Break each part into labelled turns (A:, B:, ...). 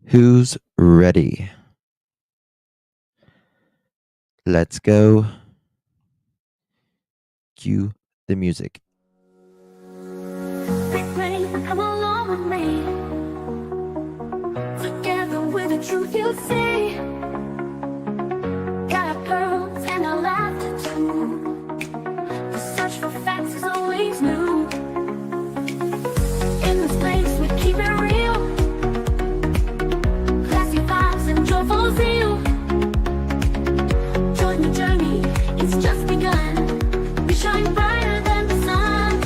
A: Who's ready? Let's go. Cue the music.
B: Big brain, come along with me. Together with the truth you'll see. Got our pearls and our laughter too. The search for facts is always new. In this place we keep it real. Classy vibes and joyful zeal. Join the journey, it's just begun. We shine brighter than the sun.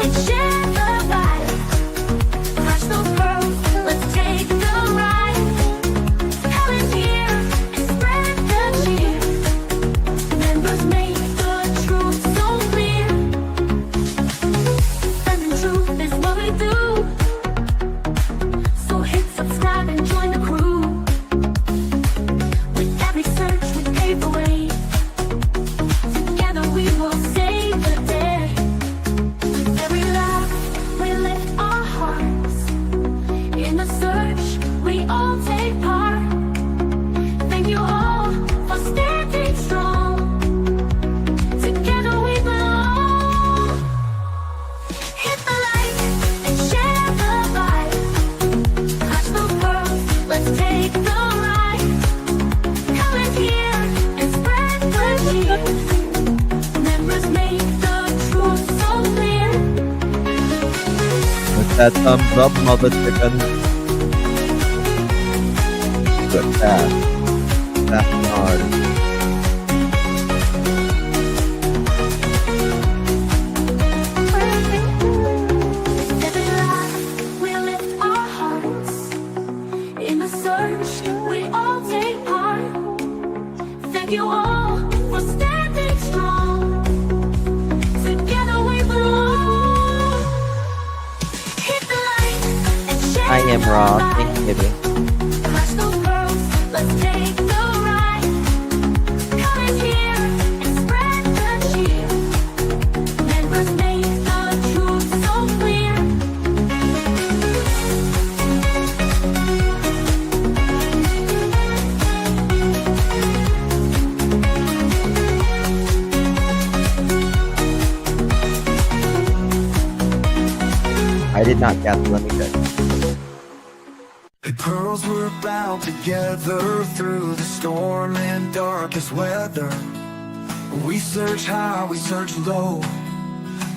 B: And share the vibe. Crush those pearls, let's take the ride. Come in here and spread the cheer. Members make the truth so clear. Spreading truth is what we do. So hit subscribe and join the crew. With every search we pave the way. Together we will save the day. With every laugh we lift our hearts. In the search we all take part. Thank you all for standing strong. Together we belong. Hit the like and share the vibe. Catch those pearls, let's take the ride. Come in here and spread the cheer. Members make the truth so clear.
A: With that thumbs up, mother chicken. Good pass. That's hard.
B: Every laugh we lift our hearts. In the search we all take part. Thank you all for standing strong. Together we belong. Hit the like and share
A: I am
B: the
A: raw.
B: vibe.
A: Thank you, baby.
B: Crush those pearls, let's take the ride. Come in here and spread the cheer. Members make the truth so clear.
A: I did not get the let me check.
C: The pearls were bound together through the storm and darkest weather. We search high, we search low,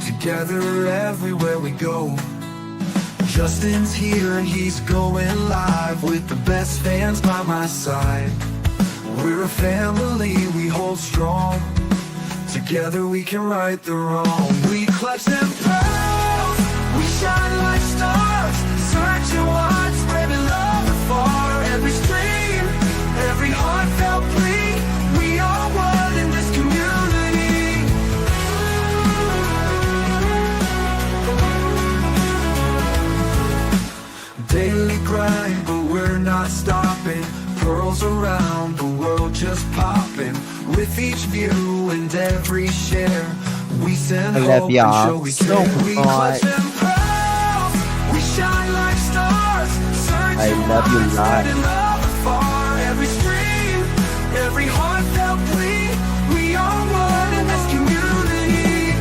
C: together everywhere we go. Justin's here and he's going live with the best fans by my side. We're a family, we hold strong. Together we can right the wrong. We clutch them pearls, we shine like stars. Searching wide, spreading love afar. Every stream, every heartfelt plea. We are one in this community. Daily grind, but we're not stopping. Pearls around the world just popping. With each view and every share, we send
A: I love
C: hope and
A: y'all
C: show we
A: so
C: care. We
A: much.
C: clutch them pearls, we shine like stars.
A: I love you a lot.
C: Spreading love afar. Every stream, every heartfelt plea. We are one in this community.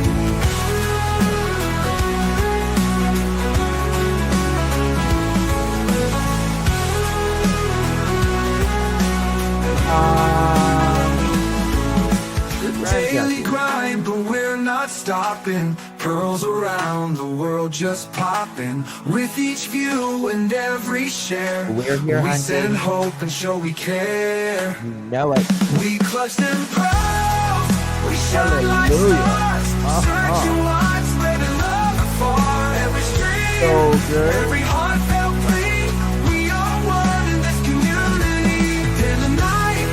C: Daily grind, but we're not stopping. Pearls around the world just popping. With each view and every share,
A: We're here,
C: we
A: hunting.
C: send hope and show we care.
A: You know it.
C: We clutch them pearls, we shine like
A: Hallelujah.
C: stars. Searching wide, spreading love afar. Every stream,
A: So good.
C: every heartfelt plea. We are one in this community. In the night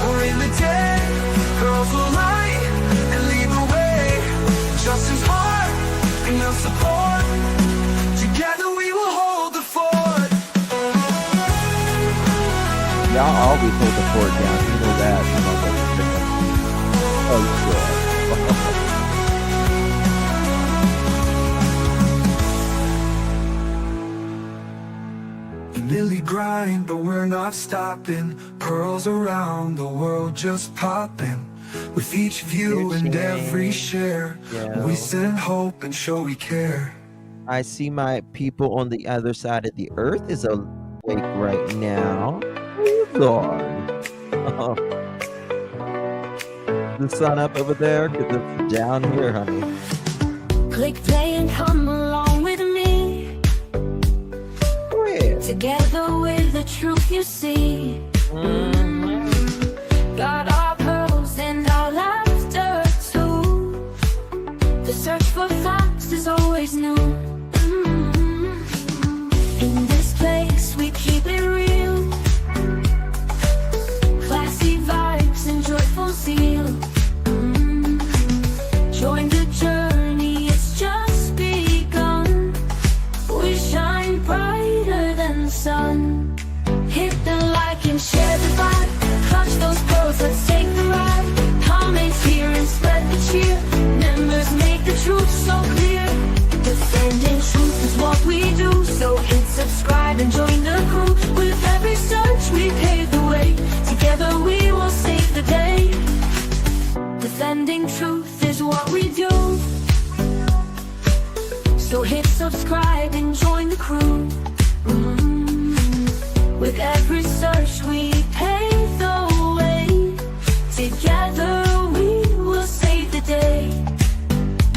C: or in the day, girls will light and lead the way. Justin's heart and your support. Together we will hold the fort.
A: Y'all always hold the fort down. You know that. You know that. Oh, yeah.
C: grind, but we're not stopping. Pearls around the world just popping. With each view
A: They're
C: and every
A: sharing.
C: share, we send hope and show we care.
A: I see my people on the other side of the earth is awake right now. Hold on. The sun up over there? Because it's down here, honey.
B: Click play and come along with me.
A: Go ahead.
B: Together with the truth you see. Got our pearls and our laughter too. The search for facts is always new. In this place we keep it real. Classy vibes and joyful zeal. Join the journey, it's just begun. We shine brighter than the sun. Hit the like and share the vibe. Clutch those pearls, let's take the ride. Comments here and spread the cheer. Members make the truth so clear. Defending truth is what we do. So hit subscribe and join the crew. With every search we pave the way. Together we will save the day. Defending truth is what we do. So hit subscribe and join the crew. With every search we pave the way. Together we will save the day.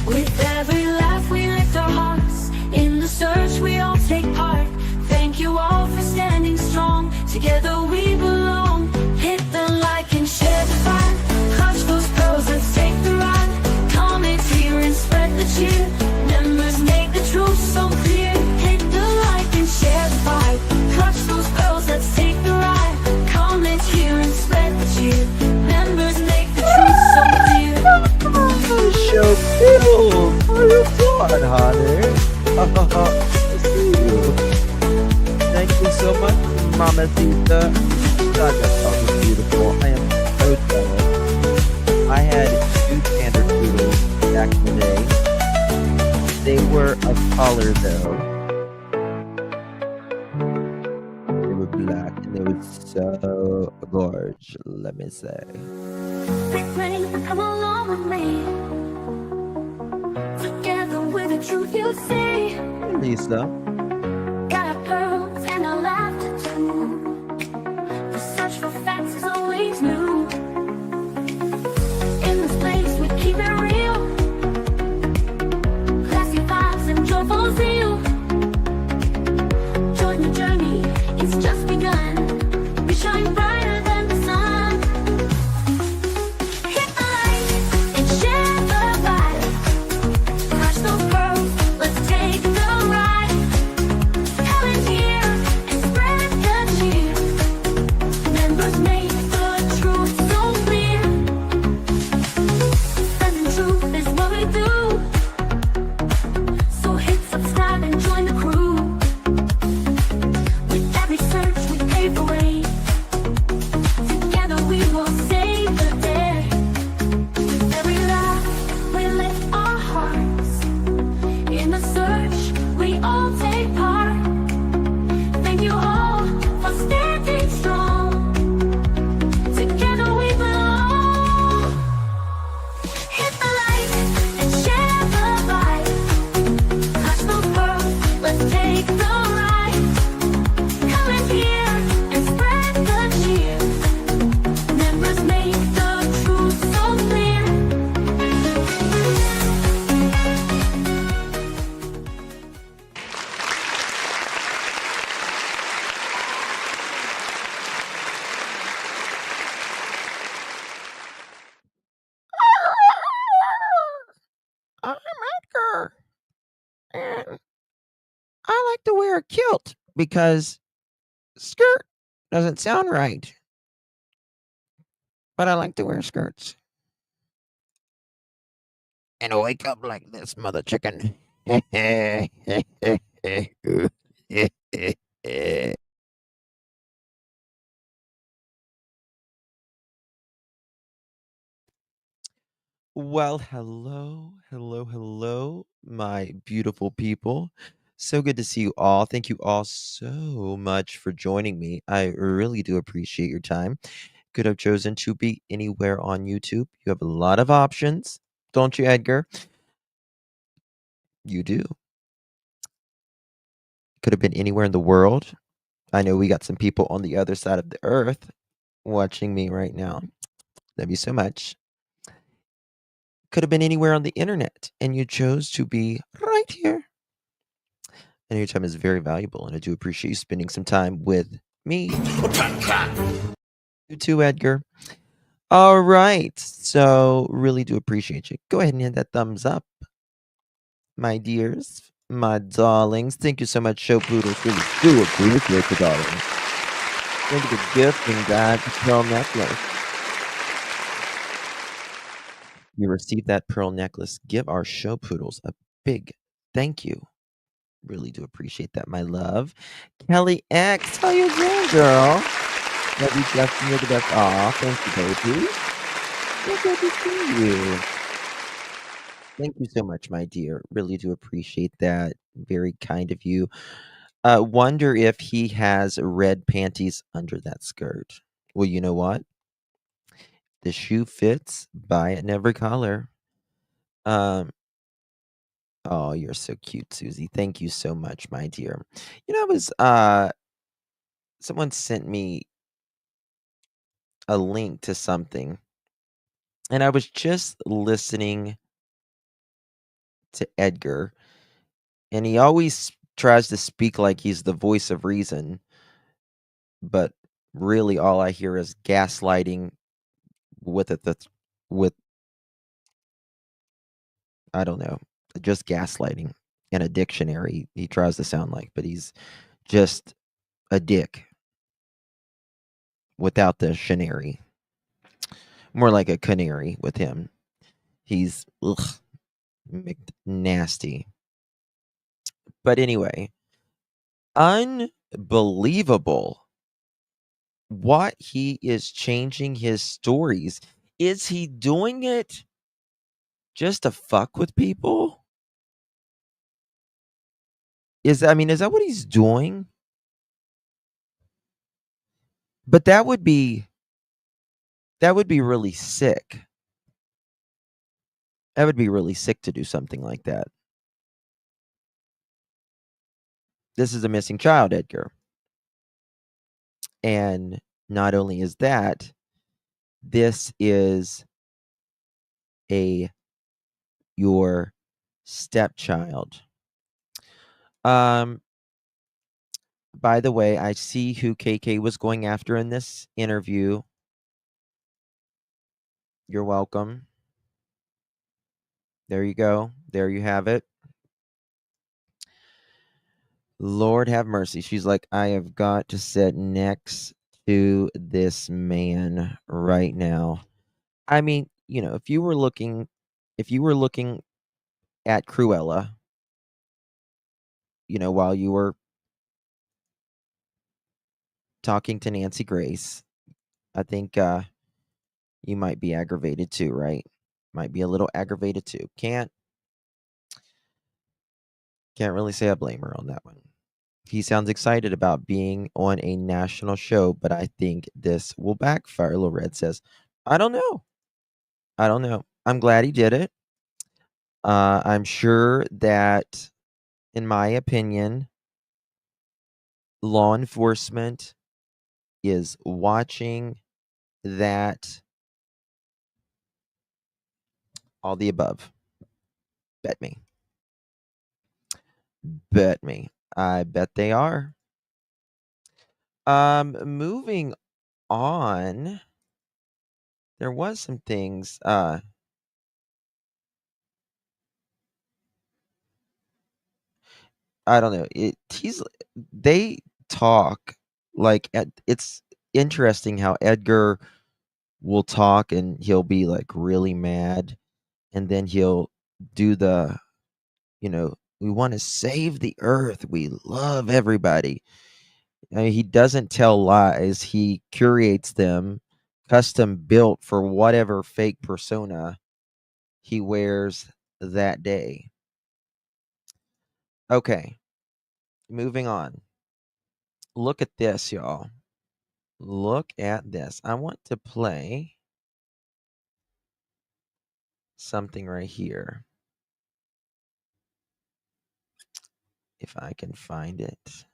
B: With every laugh we lift our hearts. In the search we all take part. Thank you all for standing strong. Together we belong. Hit the like and share the vibe. Clutch those pearls, let's take the ride. Comment here and spread the cheer. Members make the truth so clear. Hit the like and share the vibe. Clutch those pearls, let's take the ride. Comment here and spread the cheer. Members make the truth so clear.
A: Show cool. What are you doing, honey? I see you. Thank you so much, Mamacita. God, that song is beautiful. I am so jealous. I had two standard poodles back in the day. They were a color though. They were black and they were so gorgeous, let me say.
B: Big rain, come along with me. Together with the truth you see.
A: Lisa.
B: Got our pearls and our laughter too. The search for facts is always new. In this place we keep it real. Classy vibes and joyful zeal. Join the journey, it's just begun. We shine brighter than the sun. Hit the light and share the vibe. Crush those pearls, let's take the ride. Come in here and spread the cheer. Members make the truth so clear. Spreading truth is what we do. So hit subscribe and join the crew. With every search we pave the way. Together we will save the day. With every laugh we lift our hearts. In the search we all take part. Thank you all for standing strong. Together we belong. Hit the light and share the vibe. Touch those pearls, let's take the ride. Come in here and spread the cheer. Members make the truth so clear.
A: I'm Edgar, and I like to wear a kilt because skirt doesn't sound right. But I like to wear skirts. And I wake up like this, mother chicken. Well, hello, my beautiful people. So good to see you all. Thank you all so much for joining me. I really do appreciate your time. Could have chosen to be anywhere on YouTube. You have a lot of options, don't you, Edgar? You do. Could have been anywhere in the world. I know we got some people on the other side of the earth watching me right now. Love you so much. Could have been anywhere on the internet, and you chose to be right here. And your time is very valuable, and I do appreciate you spending some time with me. You too, Edgar. All right. So, really do appreciate you. Go ahead and hit that thumbs up, my dears, my darlings. Thank you so much, Show Poodles. Really do appreciate you, darling. Thank you for gifting that pearl necklace. You received that pearl necklace. Give our Show Poodles a big thank you. Really do appreciate that, my love. Kelly X, how you doing, girl? Love you, Justin. You're the best. Aw, thank you, baby. So good to see you. Thank you so much, my dear. Really do appreciate that. Very kind of you. Wonder if he has red panties under that skirt. Well, you know what? The shoe fits. Buy it in every color. Um, oh, you're so cute, Susie. Thank you so much, my dear. I was someone sent me a link to something, and I was just listening to Edgar, and he always tries to speak like he's the voice of reason, but really all I hear is gaslighting with it that's with I don't know, just gaslighting in a dictionary he tries to sound like, but he's just a dick without the shanary. More like a canary with him. He's nasty. But anyway, unbelievable what he is changing his stories. Is he doing it just to fuck with people? Is that what he's doing? But that would be really sick. That would be really sick to do something like that. This is a missing child, Edgar. And not only is that, this is a your stepchild. Um by the way, I see who KK was going after in this interview. You're welcome. There you go. There you have it. Lord have mercy. She's like, I have got to sit next to this man right now. I mean, if you were looking at Cruella, while you were talking to Nancy Grace, I think you might be aggravated too, right? Might be a little aggravated too. Can't really say I blame her on that one. He sounds excited about being on a national show, but I think this will backfire. Little Red says, I don't know. I don't know. I'm glad he did it. I'm sure that, in my opinion, law enforcement is watching that. All the above. Bet me. Bet me. I bet they are. Moving on. There was some things. I don't know. They talk like it's interesting how Edgar will talk and he'll be like really mad, and then he'll do we want to save the earth. We love everybody. I mean, he doesn't tell lies. He curates them, custom built for whatever fake persona he wears that day. Okay. moving on. Look at this, y'all. Look at this. I want to play something right here. If I can find it.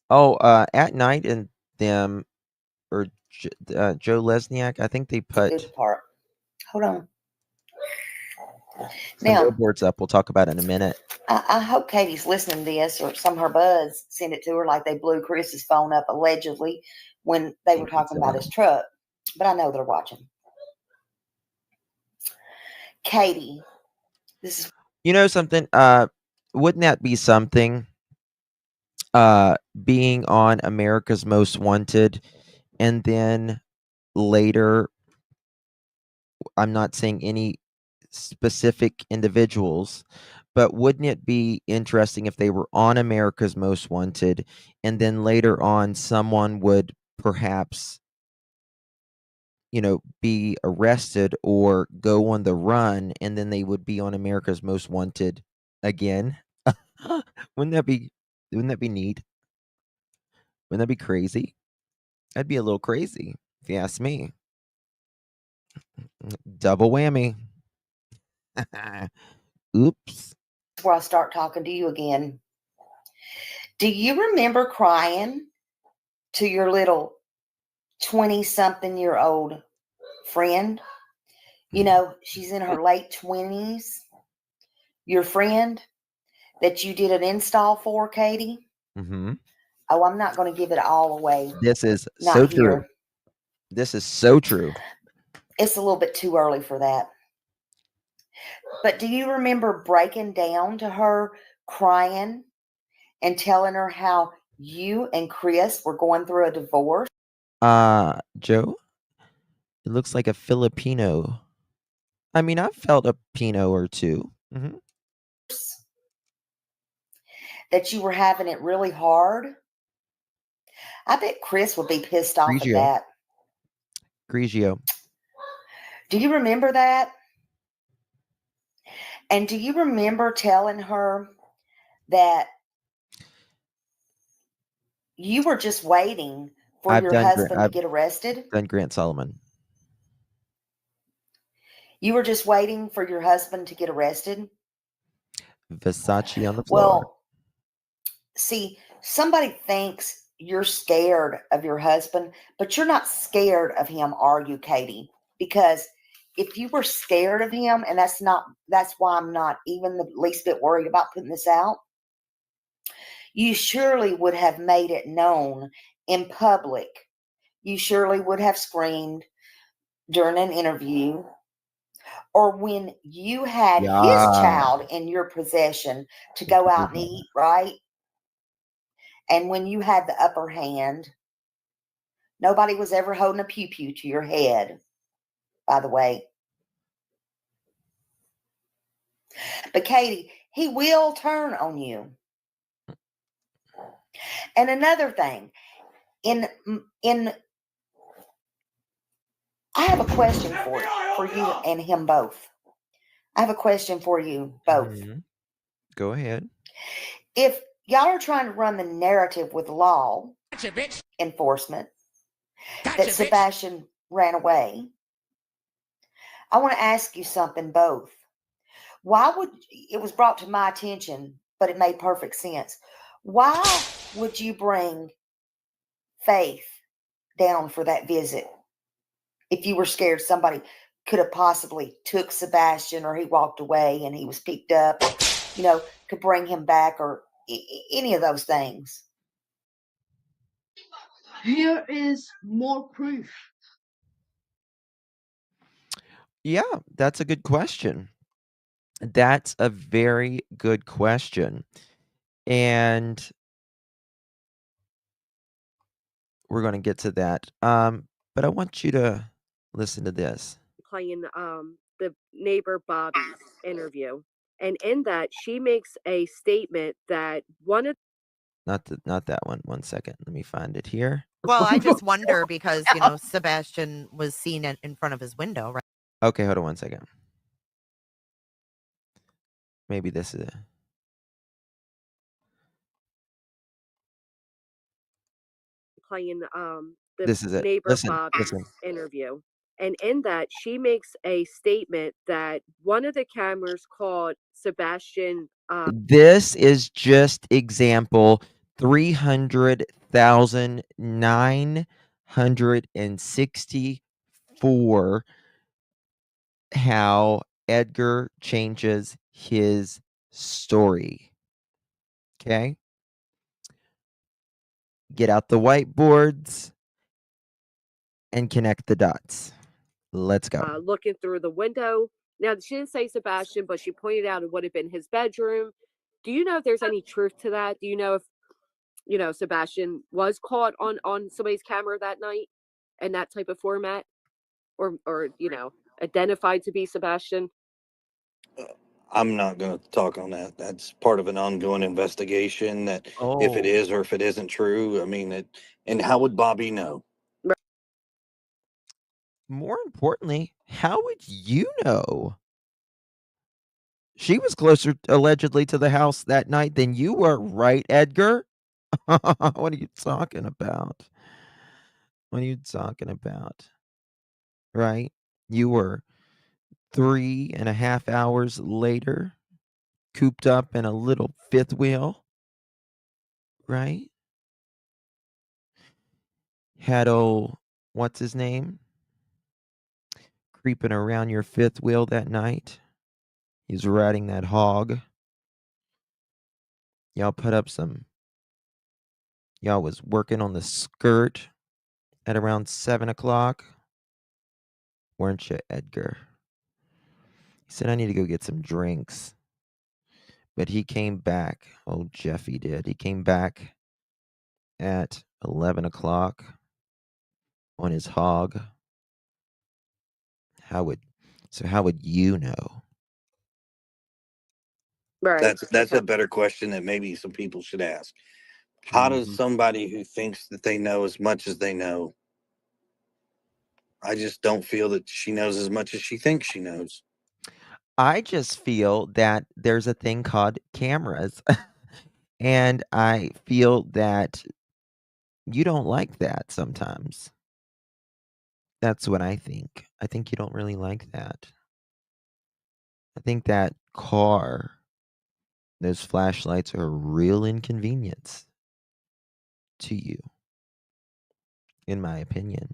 A: Oh, at night and them or Joe Lesniak, I think they put
D: Good part. Hold on.
A: some
D: Now,
A: billboards up. We'll talk about it in a minute.
D: I hope Katie's listening to this, or some of her buds send it to her, like they blew Chris's phone up allegedly when they were talking about his truck. But I know they're watching. Katie, this is
A: You know something? Wouldn't that be something? Being on America's Most Wanted, and then later, I'm not saying any specific individuals, but wouldn't it be interesting if they were on America's Most Wanted, and then later on someone would perhaps, be arrested or go on the run, and then they would be on America's Most Wanted again? Wouldn't that be neat? Wouldn't that be crazy? That'd be a little crazy, if you ask me. Double whammy. Oops.
D: where I start talking to you again. Do you remember crying to your little 20-something-year-old friend? You know, she's in her late 20s. Your friend that you did an install for, Katie?
A: Mm-hmm.
D: Oh, I'm not going to give it all away.
A: This is
D: Not
A: so
D: here.
A: true. This is so true.
D: It's a little bit too early for that. But do you remember breaking down to her, crying, and telling her how you and Chris were going through a divorce?
A: Joe, it looks like a Filipino. I mean, I've felt a Pino or two. Mm-hmm.
D: That you were having it really hard? I bet Chris would be pissed off at
A: Grigio.
D: that.
A: Grigio.
D: Do you remember that? And do you remember telling her that you were just waiting for your husband to get arrested?
A: Done Grant Solomon.
D: You were just waiting for your husband to get arrested?
A: Versace on the floor.
D: Well, see, somebody thinks you're scared of your husband, but you're not scared of him, are you, Katie? Because if you were scared of him, and that's why I'm not even the least bit worried about putting this out, you surely would have made it known in public. You surely would have screamed during an interview, or when you had his child in your possession to go out and eat, right? And when you had the upper hand, nobody was ever holding a pew-pew to your head, by the way. But Katie, he will turn on you. And another thing, I have a question for you and him both. I have a question for you both.
A: Mm-hmm. Go ahead.
D: If y'all are trying to run the narrative with law enforcement that Sebastian ran away, I want to ask you something both. Why would, it was brought to my attention, but it made perfect sense. Why would you bring Faith down for that visit if you were scared somebody could have possibly took Sebastian, or he walked away and he was picked up, could bring him back, or any of those things?
E: Here is more proof.
A: Yeah, that's a good question. That's a very good question. And we're going to get to that. But I want you to listen to this.
F: Playing the neighbor Bobby's interview. And in that, she makes a statement that one of
A: Not that one. 1 second. Let me find it here.
G: Well, I just wonder because, Sebastian was seen in front of his window, right?
A: Okay, hold on 1 second. Maybe this is it.
F: playing the
A: This is it.
F: neighbor
A: Listen,
F: Bobby's
A: listen.
F: interview. And in that, she makes a statement that one of the cameras caught Sebastian.
A: This is just example 300,964 how Edgar changes his story. Okay? Get out the whiteboards and connect the dots. Let's go.
F: Looking through the window. Now, she didn't say Sebastian, but she pointed out it would have been his bedroom. Do you know if there's any truth to that? Do you know if Sebastian was caught on somebody's camera that night in that type of format, or identified to be Sebastian?
H: I'm not going to talk on that. That's part of an ongoing investigation. That if it
A: Oh,
H: is or if it isn't true, I mean it. And how would Bobby know?
A: more importantly, how would you know? She was closer allegedly to the house that night than you were, right, Edgar? What are you talking about? What are you talking about? Right? You were 3.5 hours later, cooped up in a little fifth wheel, right? Had old, what's his name, creeping around your fifth wheel that night. He's riding that hog. Y'all was working on the skirt at around 7 o'clock, weren't you, Edgar? He said, I need to go get some drinks. But he came back. Oh, Jeffy did. He came back at 11 o'clock on his hog. How would you know?
F: Right.
H: That's a better question that maybe some people should ask. How does somebody who thinks that they know as much as they know? I just don't feel that she knows as much as she thinks she knows.
A: I just feel that there's a thing called cameras. And I feel that you don't like that sometimes. That's what I think. I think you don't really like that. I think that those flashlights are a real inconvenience to you, in my opinion.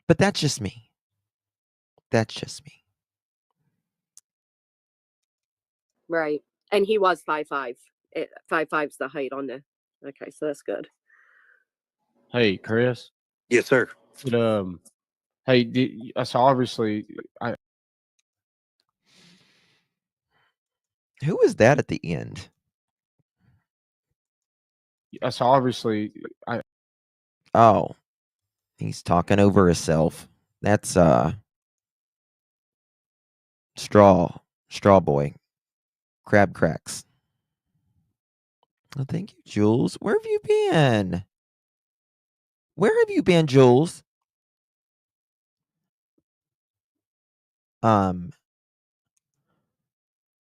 A: But that's just me. That's just me.
F: Right. And he was 5'5". 5'5's the height on the. Okay, so that's good.
I: Hey, Chris.
H: Yes, sir.
I: But, hey, so obviously,
A: Who was that at the end?
I: I
A: Oh, he's talking over himself. That's straw boy. Crab cracks. Oh, thank you, Jules. Where have you been? Where have you been, Jules?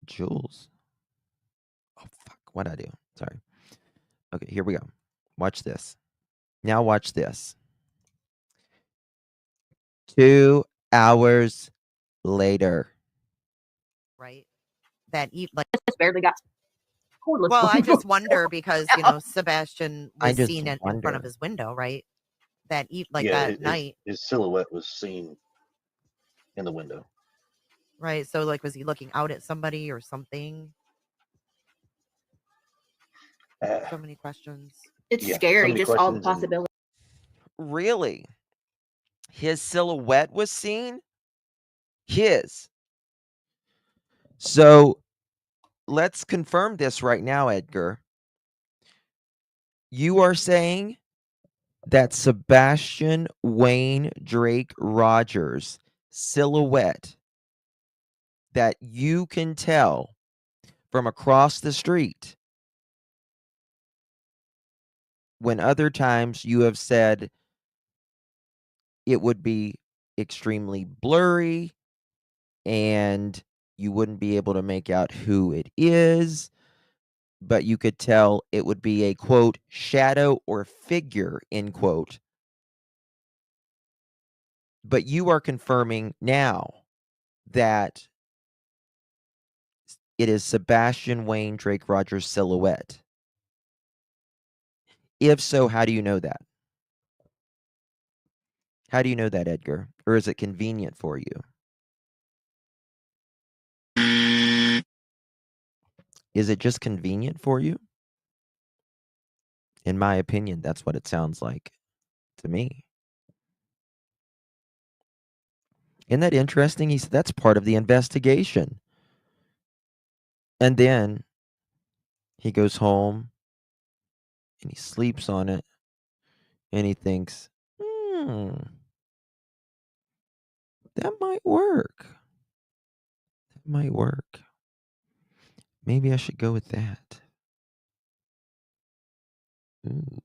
A: Jules. Oh fuck, what'd I do? Sorry. Okay, here we go. Watch this. Now watch this. 2 hours later.
G: Right. That like
J: Just barely got cordless.
G: well, I just wonder because, Sebastian
A: I
G: was
A: just
G: seen in front of
A: wonder.
G: his window, right? That night.
K: His silhouette was seen in the window.
G: Right. So like was he looking out at somebody or something? So many questions.
J: It's
K: Yeah, so
J: scary,
K: many
J: just all the
K: questions and-
J: possibilities.
A: Really? His silhouette was seen? His. So let's confirm this right now, Edgar. You are saying that Sebastian Wayne Drake Rogers silhouette that you can tell from across the street, when other times you have said it would be extremely blurry and you wouldn't be able to make out who it is. but you could tell it would be a, quote, shadow or figure, end quote. But you are confirming now that it is Sebastian Wayne Drake Rogers' silhouette. If so, how do you know that? How do you know that, Edgar? Or is it convenient for you? Is it just convenient for you? In my opinion, that's what it sounds like to me. Isn't that interesting? He said that's part of the investigation. And then he goes home and he sleeps on it and he thinks, that might work. That might work. Maybe I should go with that. Ooh.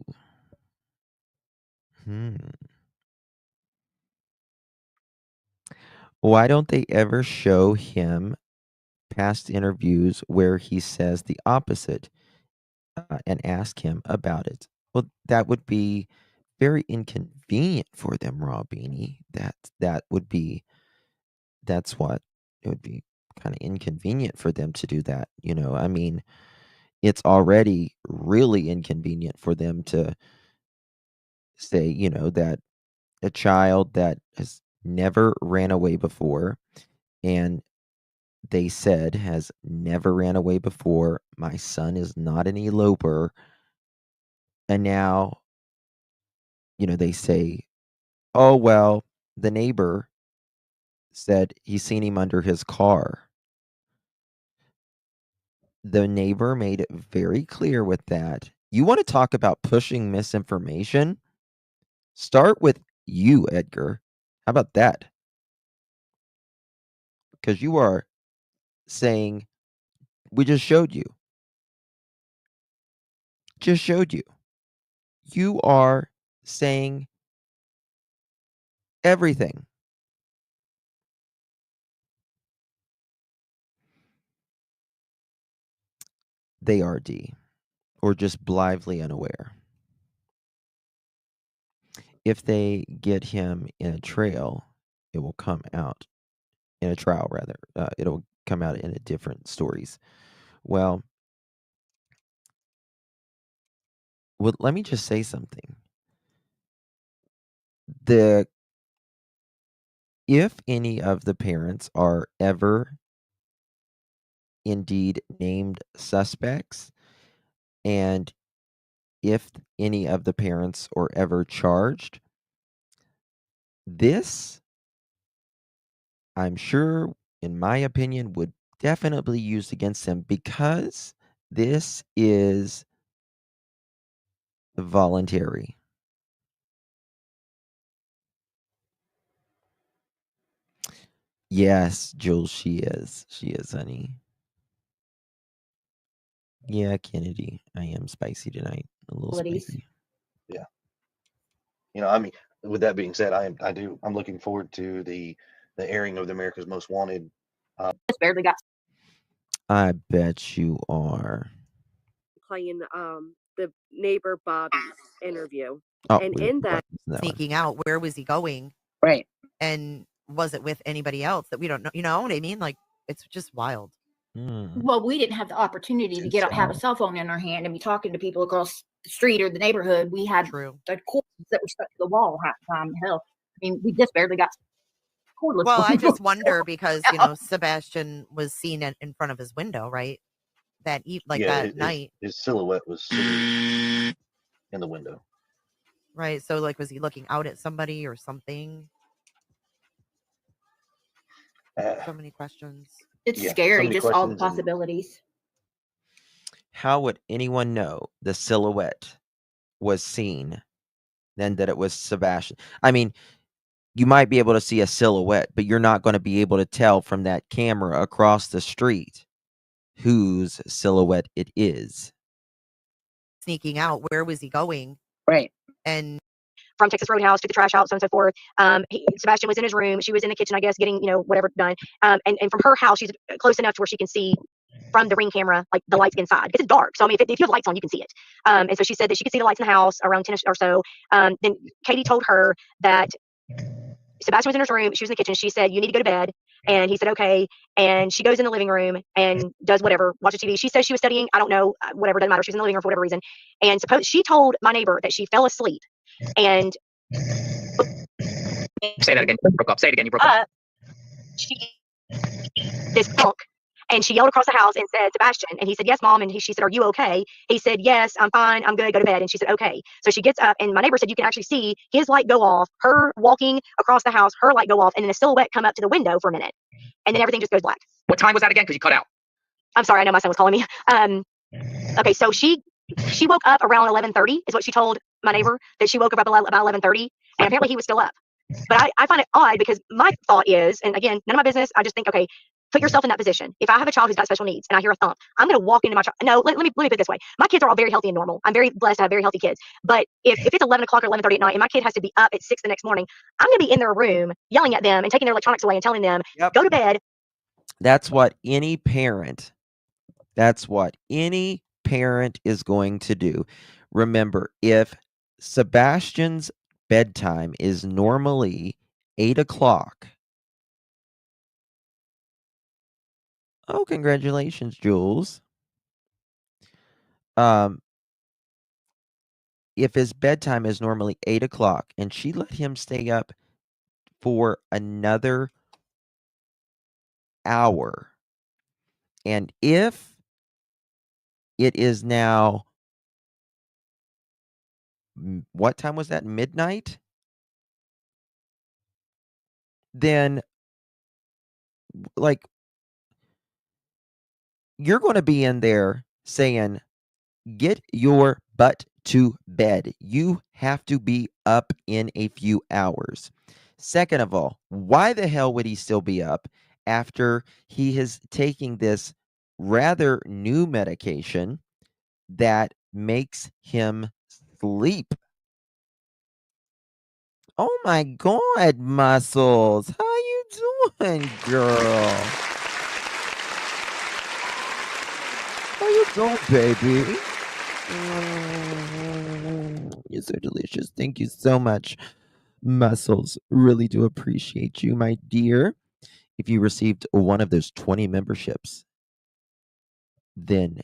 A: Why don't they ever show him past interviews where he says the opposite and ask him about it? Well, that would be very inconvenient for them, Raw Beanie. That would be, that's what it would be, kind of inconvenient for them to do that. I mean, it's already really inconvenient for them to say, that a child that has never ran away before, and they said has never ran away before. My son is not an eloper. And now, they say, oh, well, the neighbor said he's seen him under his car. The neighbor made it very clear with that. You want to talk about pushing misinformation? Start with you, Edgar. How about that? Because you are saying, we just showed you. Just showed you. You are saying everything. They are D, or just blithely unaware. If they get him in a trial, it will come out in a trial, rather. It'll come out in a different stories. Well, let me just say something. If any of the parents are ever indeed named suspects, and if any of the parents are ever charged, this, I'm sure, in my opinion, would definitely used against them, because this is voluntary. Yes, Jules, she is. She is, honey. Yeah, Kennedy, I am spicy tonight. A little spicy.
K: Yeah. I mean, with that being said, I'm looking forward to the airing of the America's Most Wanted.
J: Just barely got.
A: I bet you are.
F: Playing the neighbor Bobby's interview.
A: Oh,
F: And
A: we
F: in that
G: Sneaking out, where was he going?
J: Right.
G: And was it with anybody else that we don't know? You know what I mean? Like, it's just wild.
E: Well, we didn't have the opportunity to have a cell phone in our hand and be talking to people across the street or the neighborhood. We had
G: True.
E: the cords that were stuck to the wall half the time. Hell, I mean, we just barely got cordless.
G: Well, I just wonder because, Sebastian was seen in front of his window, right? That night.
K: His silhouette was seen in the window.
G: Right. So, like, was he looking out at somebody or something? So many questions.
E: It's
K: Yeah, so
E: scary,
K: many
E: just all the
K: questions and-
E: possibilities.
A: How would anyone know the silhouette was seen than that it was Sebastian? I mean, you might be able to see a silhouette, but you're not going to be able to tell from that camera across the street whose silhouette it is.
G: Sneaking out, where was he going?
J: Right.
G: And
J: From Texas Roadhouse to the trash house and so forth. Sebastian was in his room. She was in the kitchen, I guess, getting, whatever done. And from her house, she's close enough to where she can see from the Ring camera, like the lights inside, because it's dark. So I mean, if you have lights on, you can see it. And so she said that she could see the lights in the house around 10 or so. Then Katie told her that Sebastian was in his room. She was in the kitchen. She said, "You need to go to bed." And he said, "Okay." And she goes in the living room and does whatever, watches TV. She says she was studying. I don't know, whatever, doesn't matter. She was in the living room for whatever reason. And suppose she told my neighbor that she fell asleep. And
L: Say that again. You broke up. Say it again. You broke up.
J: She this punk. And she yelled across the house and said, "Sebastian." And he said, "Yes, Mom." And she said, "Are you okay?" He said, "Yes, I'm fine. I'm good. Go to bed." And she said, "Okay." So she gets up, and my neighbor said you can actually see his light go off, her walking across the house, her light go off, and then a silhouette come up to the window for a minute. And then everything just goes black.
L: What time was that again? Because you cut out.
J: I'm sorry. I know my son was calling me. Okay. So she woke up around 11:30 is what she told my neighbor, that she woke up about 11:30, and apparently he was still up. But I find it odd because my thought is, and again, none of my business. I just think, okay, put yourself in that position. If I have a child who's got special needs and I hear a thump, I'm going to walk into my child. No, let me put it this way. My kids are all very healthy and normal. I'm very blessed to have very healthy kids. But if it's 11 o'clock or 11:30 at night and my kid has to be up at 6 the next morning, I'm going to be in their room yelling at them and taking their electronics away and telling them,
A: Yep.
J: go to bed.
A: That's what any parent is going to do. Remember, if Sebastian's bedtime is normally 8 o'clock. Oh, congratulations, Jules. If his bedtime is normally 8 o'clock and she let him stay up for another hour, and if it is now, what time was that? Midnight? Then, like, you're going to be in there saying, "Get your butt to bed. You have to be up in a few hours." Second of all, why the hell would he still be up after he is taking this rather new medication that makes him sleep? Oh my God, Muscles. How you doing, girl? How you doing, baby? You're so delicious. Thank you so much, Muscles. Really do appreciate you, my dear. If you received one of those 20 memberships, then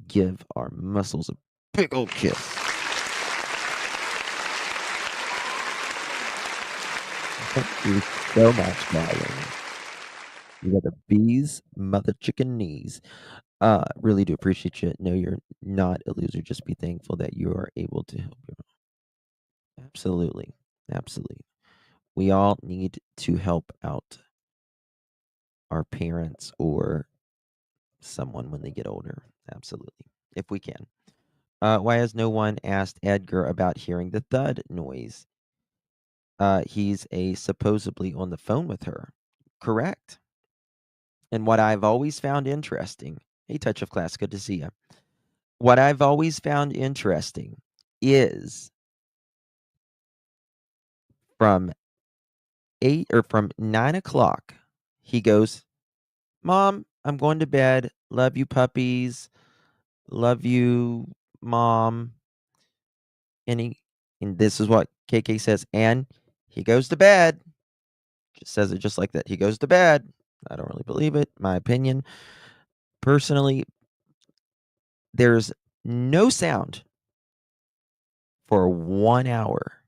A: give our Muscles a big old kiss. Thank you so much, darling. You got the bees, mother chicken knees. Really do appreciate you. No, you're not a loser. Just be thankful that you are able to help your. Absolutely. Absolutely. We all need to help out our parents or someone when they get older. Absolutely. If we can. Why has no one asked Edgar about hearing the thud noise? He's supposedly on the phone with her. Correct. And what I've always found interesting, hey, Touch of Class, good to see you. What I've always found interesting is from 9 o'clock, he goes, "Mom, I'm going to bed. Love you, puppies. Love you, Mom." And this is what KK says, and he goes to bed. Just says it just like that. He goes to bed. I don't really believe it. My opinion. Personally, there's no sound for 1 hour.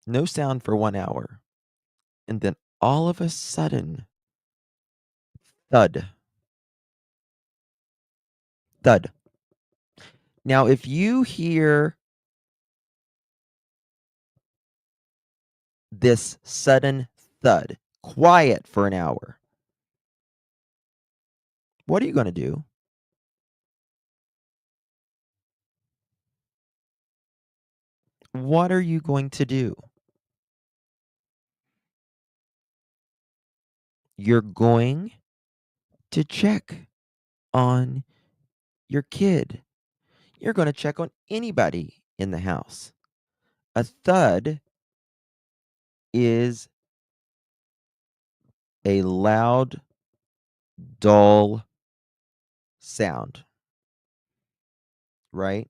A: No sound for 1 hour. And then all of a sudden, thud. Thud. Now, if you hear this sudden thud, quiet for an hour, what are you going to do? What are you going to do? You're going to check on your kid. You're going to check on anybody in the house. A thud is a loud dull sound, right?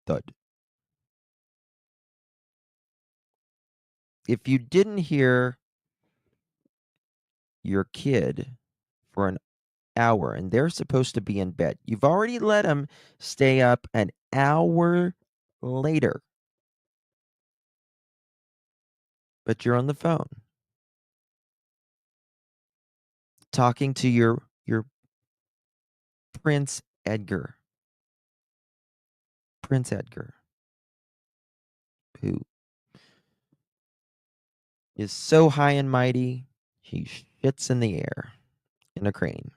A: Thud. If you didn't hear your kid for an hour and they're supposed to be in bed, you've already let them stay up an hour later, but you're on the phone talking to your Prince Edgar, who is so high and mighty, he shits in the air in a crane.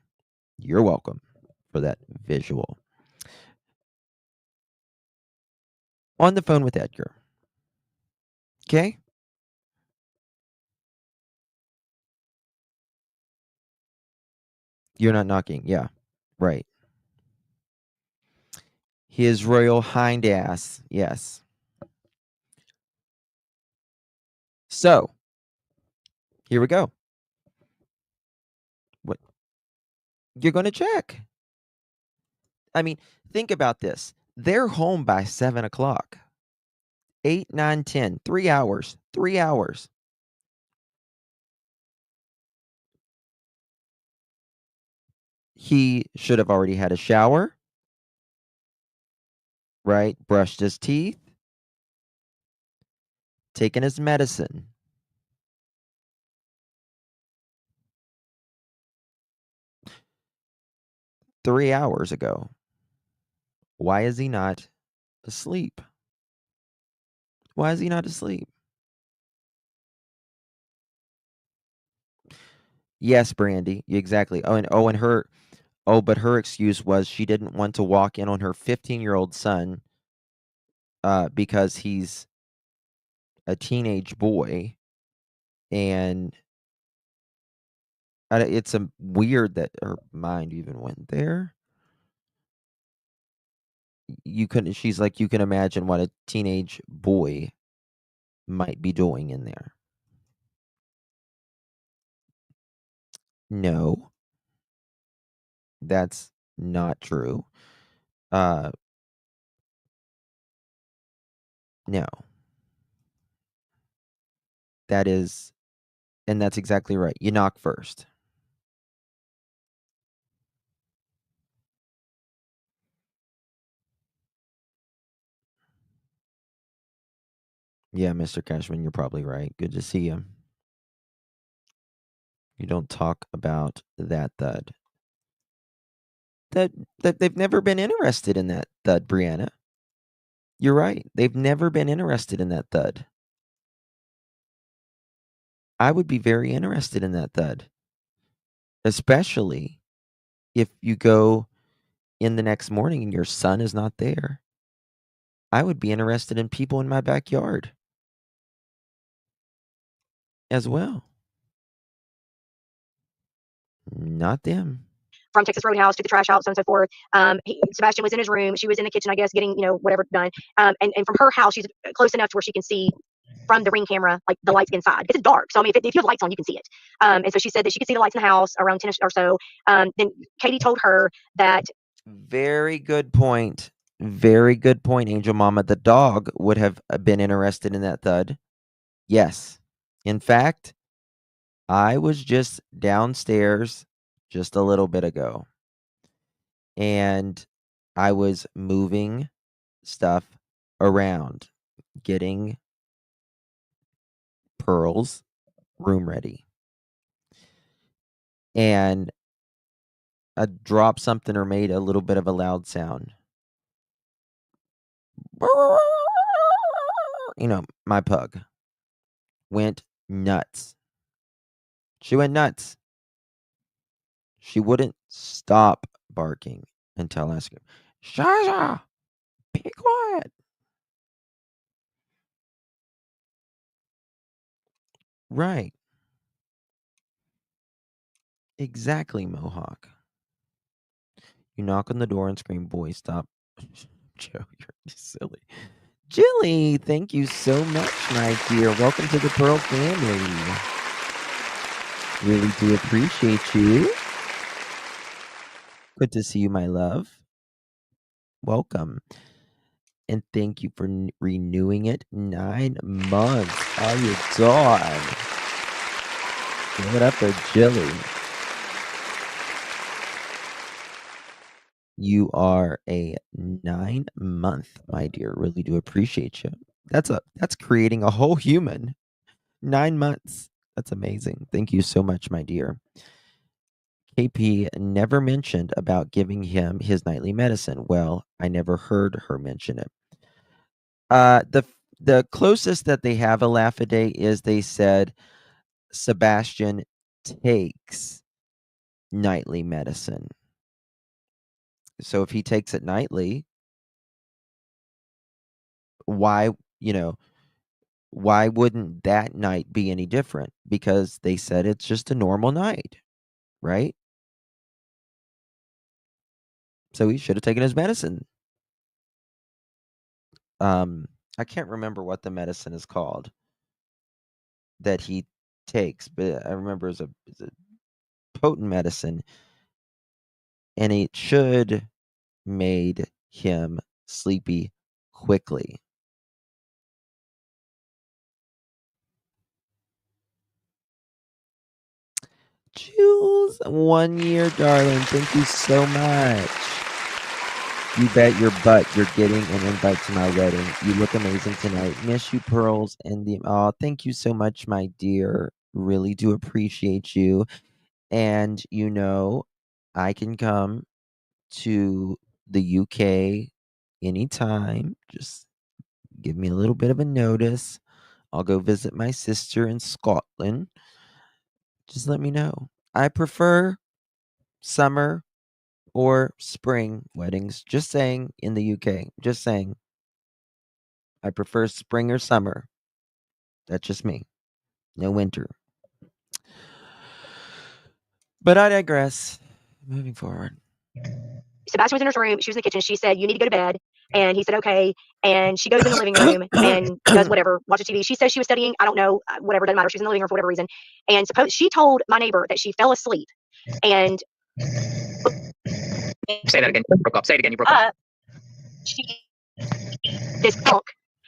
A: You're welcome for that visual. On the phone with Edgar. Okay? You're not knocking. Yeah. Right. His royal hind ass. Yes. So, here we go. What? You're going to check. I mean, think about this. They're home by 7 o'clock. 8, 9, 10. 3 hours. 3 hours. He should have already had a shower. Right? Brushed his teeth. Taken his medicine. Three hours ago. Why is he not asleep? Why is he not asleep? Yes, Brandy, exactly. But her excuse was she didn't want to walk in on her 15-year-old son because he's a teenage boy, and it's weird that her mind even went there. She's like, you can imagine what a teenage boy might be doing in there. No, that's not true. No. That's exactly right. You knock first. Yeah, Mr. Cashman, you're probably right. Good to see you. You don't talk about that thud. That they've never been interested in that thud, Brianna. You're right. They've never been interested in that thud. I would be very interested in that thud. Especially if you go in the next morning and your son is not there. I would be interested in people in my backyard as well. Not them.
J: From Texas Roadhouse to the trash out, so on and so forth. Sebastian was in his room. She was in the kitchen, I guess, getting, whatever done. And from her house, she's close enough to where she can see from the Ring camera, like the lights inside. Because it's dark. So, I mean, if you have lights on, you can see it. And so she said that she could see the lights in the house around 10 or so. Then Katie told her that.
A: Very good point. Very good point, Angel Mama. The dog would have been interested in that thud. Yes. In fact, I was just downstairs just a little bit ago, and I was moving stuff around, getting Pearl's room ready. And I dropped something or made a little bit of a loud sound. My pug went nuts. She went nuts. She wouldn't stop barking until I asked her, Shaza, be quiet. Right. Exactly, Mohawk. You knock on the door and scream, boy, stop. Joe, you're silly. Jilly, thank you so much, my dear. Welcome to the Pearl family. Really do appreciate you. Good to see you, my love. Welcome. And thank you for renewing it. 9 months. How you doing? Give it up a Jilly. You are a 9-month, my dear. Really do appreciate you. That's creating a whole human. 9 months. That's amazing. Thank you so much, my dear. KP never mentioned about giving him his nightly medicine. Well, I never heard her mention it. The closest that they have a laugh a day is they said Sebastian takes nightly medicine. So if he takes it nightly, why wouldn't that night be any different? Because they said it's just a normal night, right? So he should have taken his medicine. I can't remember what the medicine is called that he takes, but I remember it's a potent medicine, and it should made him sleepy quickly. Jules, 1 year, darling. Thank you so much. You bet your butt you're getting an invite to my wedding. You look amazing tonight. Miss you, Pearls. And thank you so much, my dear. Really do appreciate you. And I can come to the UK anytime. Just give me a little bit of a notice. I'll go visit my sister in Scotland. Just let me know. I prefer summer or spring weddings. Just saying, in the UK. Just saying. I prefer spring or summer. That's just me. No winter. But I digress. Moving forward.
J: Sebastian was in her room. She was in the kitchen. She said, "You need to go to bed." And he said, "Okay." And she goes in the living room and does whatever, watches TV. She says she was studying. I don't know, whatever, doesn't matter. She's in the living room for whatever reason. And she told my neighbor that she fell asleep. And
L: Say that again. You broke up. Say it again. You broke up.
J: she this punk.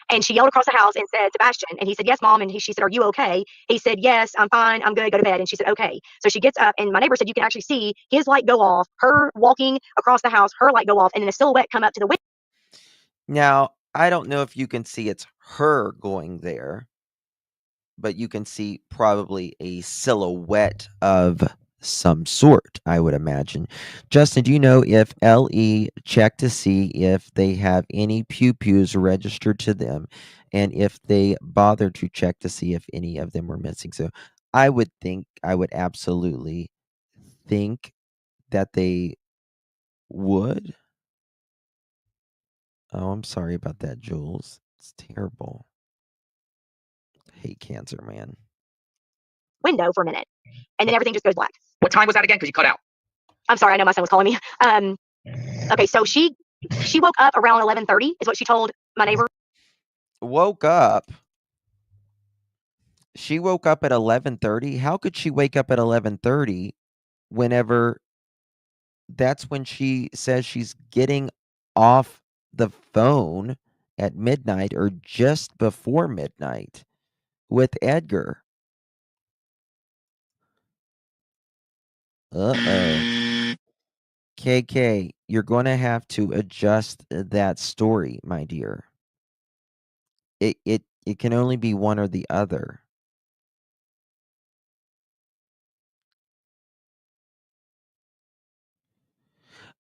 J: And she yelled across the house and said, "Sebastian." And he said, "Yes, Mom." And she said, "Are you okay?" He said, "Yes, I'm fine. I'm good. Go to bed." And she said, "Okay." So she gets up, and my neighbor said you can actually see his light go off, her walking across the house, her light go off, and then a silhouette come up to the window.
A: Now, I don't know if you can see it's her going there, but you can see probably a silhouette of some sort, I would imagine. Justin, do you know if LE checked to see if they have any pew-pews registered to them, and if they bothered to check to see if any of them were missing? So I would absolutely think that they would. Oh, I'm sorry about that, Jules. It's terrible. I hate cancer, man.
J: Window for a minute, and then everything just goes black.
L: What time was that again? Because you cut out.
J: I'm sorry, I know my son was calling me. Okay, so she woke up around 11:30, is what she told my neighbor.
A: Woke up. She woke up at 11:30. How could she wake up at 11:30 whenever that's when she says she's getting off the phone at midnight or just before midnight with Edgar? Uh-oh. KK, you're going to have to adjust that story, my dear. It can only be one or the other.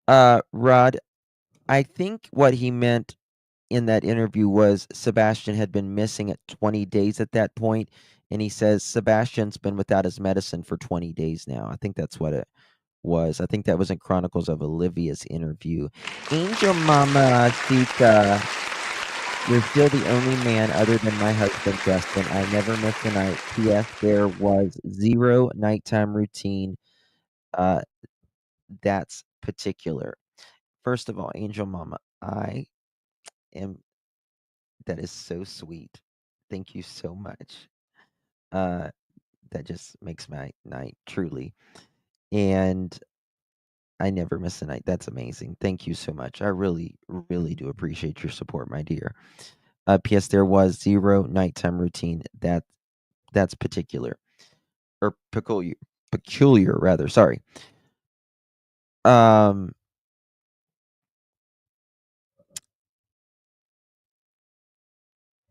A: Rod, I think what he meant in that interview was Sebastian had been missing at 20 days at that point, and he says Sebastian's been without his medicine for 20 days now. I think that's what it was. I think that was in Chronicles of Olivia's interview. Angel Mama Sita, you're still the only man other than my husband, Justin. I never miss a night. P.S. There was 0 nighttime routine. That's particular. First of all, Angel Mama, that is so sweet. Thank you so much. That just makes my night, truly. And I never miss a night. That's amazing. Thank you so much. I really, really do appreciate your support, my dear. P.S. There was 0 nighttime routine. That's particular or peculiar rather. Sorry.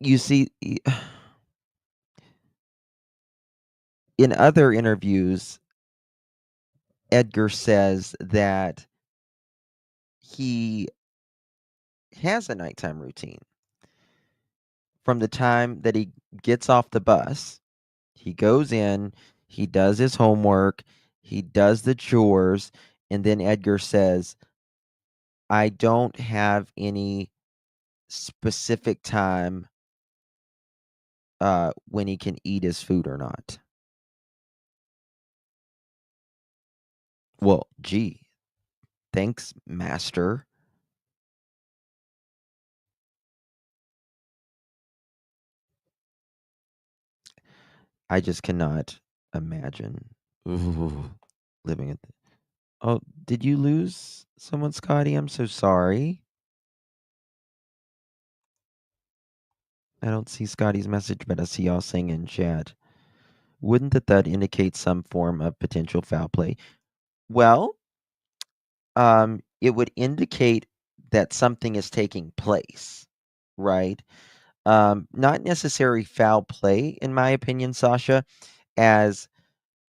A: You see, in other interviews, Edgar says that he has a nighttime routine. From the time that he gets off the bus, he goes in, he does his homework, he does the chores, and then Edgar says, I don't have any specific time when he can eat his food or not. Well, gee, thanks, master. I just cannot imagine living at. Oh, did you lose someone, Scotty? I'm so sorry. I don't see Scotty's message, but I see y'all saying in chat. Wouldn't the thud indicate some form of potential foul play? Well, it would indicate that something is taking place, right? Not necessarily foul play, in my opinion, Sasha. As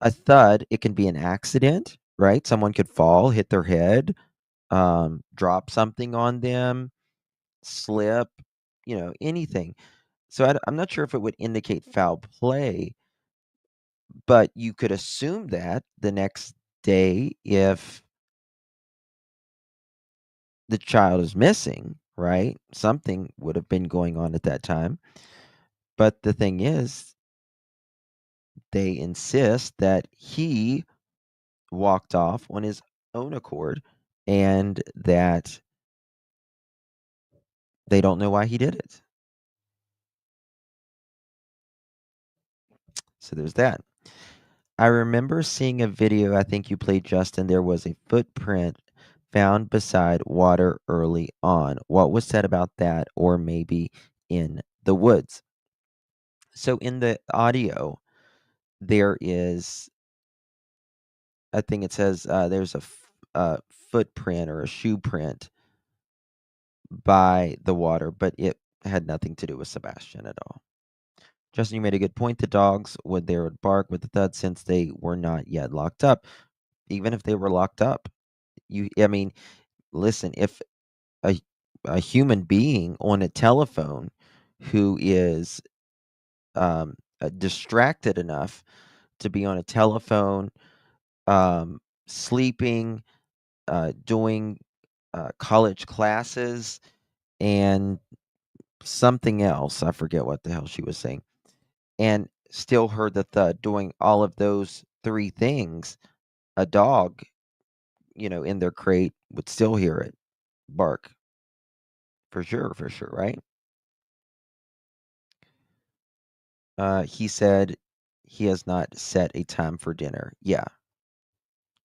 A: a thud, it can be an accident, right? Someone could fall, hit their head, drop something on them, slip, anything. So I'm not sure if it would indicate foul play, but you could assume that the next day if the child is missing, right? Something would have been going on at that time. But the thing is, they insist that he walked off on his own accord and that they don't know why he did it. So there's that. I remember seeing a video, I think you played, Justin. There was a footprint found beside water early on. What was said about that, or maybe in the woods? So in the audio, there is, I think it says there's a footprint or a shoe print by the water, but it had nothing to do with Sebastian at all. Justin, you made a good point. The dogs would bark with the thud since they were not yet locked up. Even if they were locked up, listen, if a human being on a telephone who is distracted enough to be on a telephone, sleeping, doing college classes, and something else, I forget what the hell she was saying, and still heard the thud, doing all of those 3 things, a dog, in their crate would still hear it bark. For sure, right? He said he has not set a time for dinner. Yeah.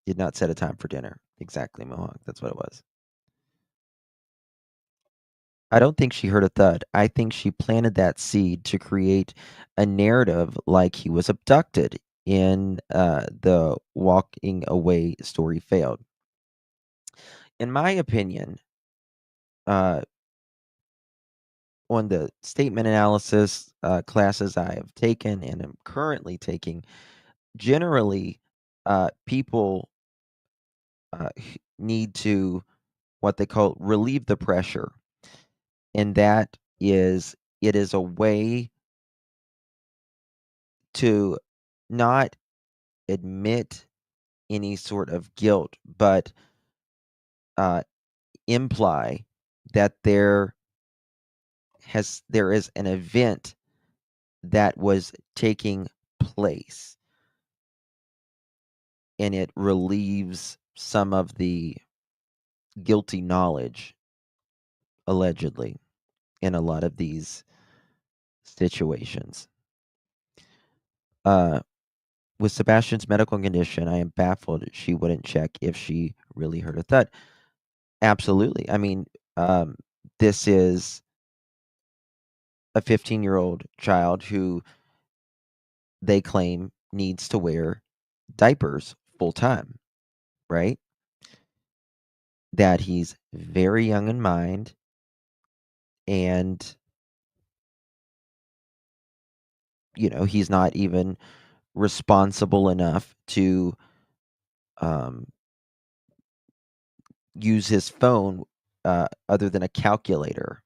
A: Did not set a time for dinner. Exactly, Mohawk. That's what it was. I don't think she heard a thud. I think she planted that seed to create a narrative like he was abducted in the walking away story failed. In my opinion, on the statement analysis classes I have taken and am currently taking, generally, people need to what they call relieve the pressure. And that is, it is a way to not admit any sort of guilt, but imply that there is an event that was taking place, and it relieves some of the guilty knowledge, allegedly, in a lot of these situations. With Sebastian's medical condition, I am baffled she wouldn't check if she really heard a thud. Absolutely. I mean, this is a 15-year-old child who they claim needs to wear diapers full time, right? That he's very young in mind and, he's not even responsible enough to use his phone other than a calculator,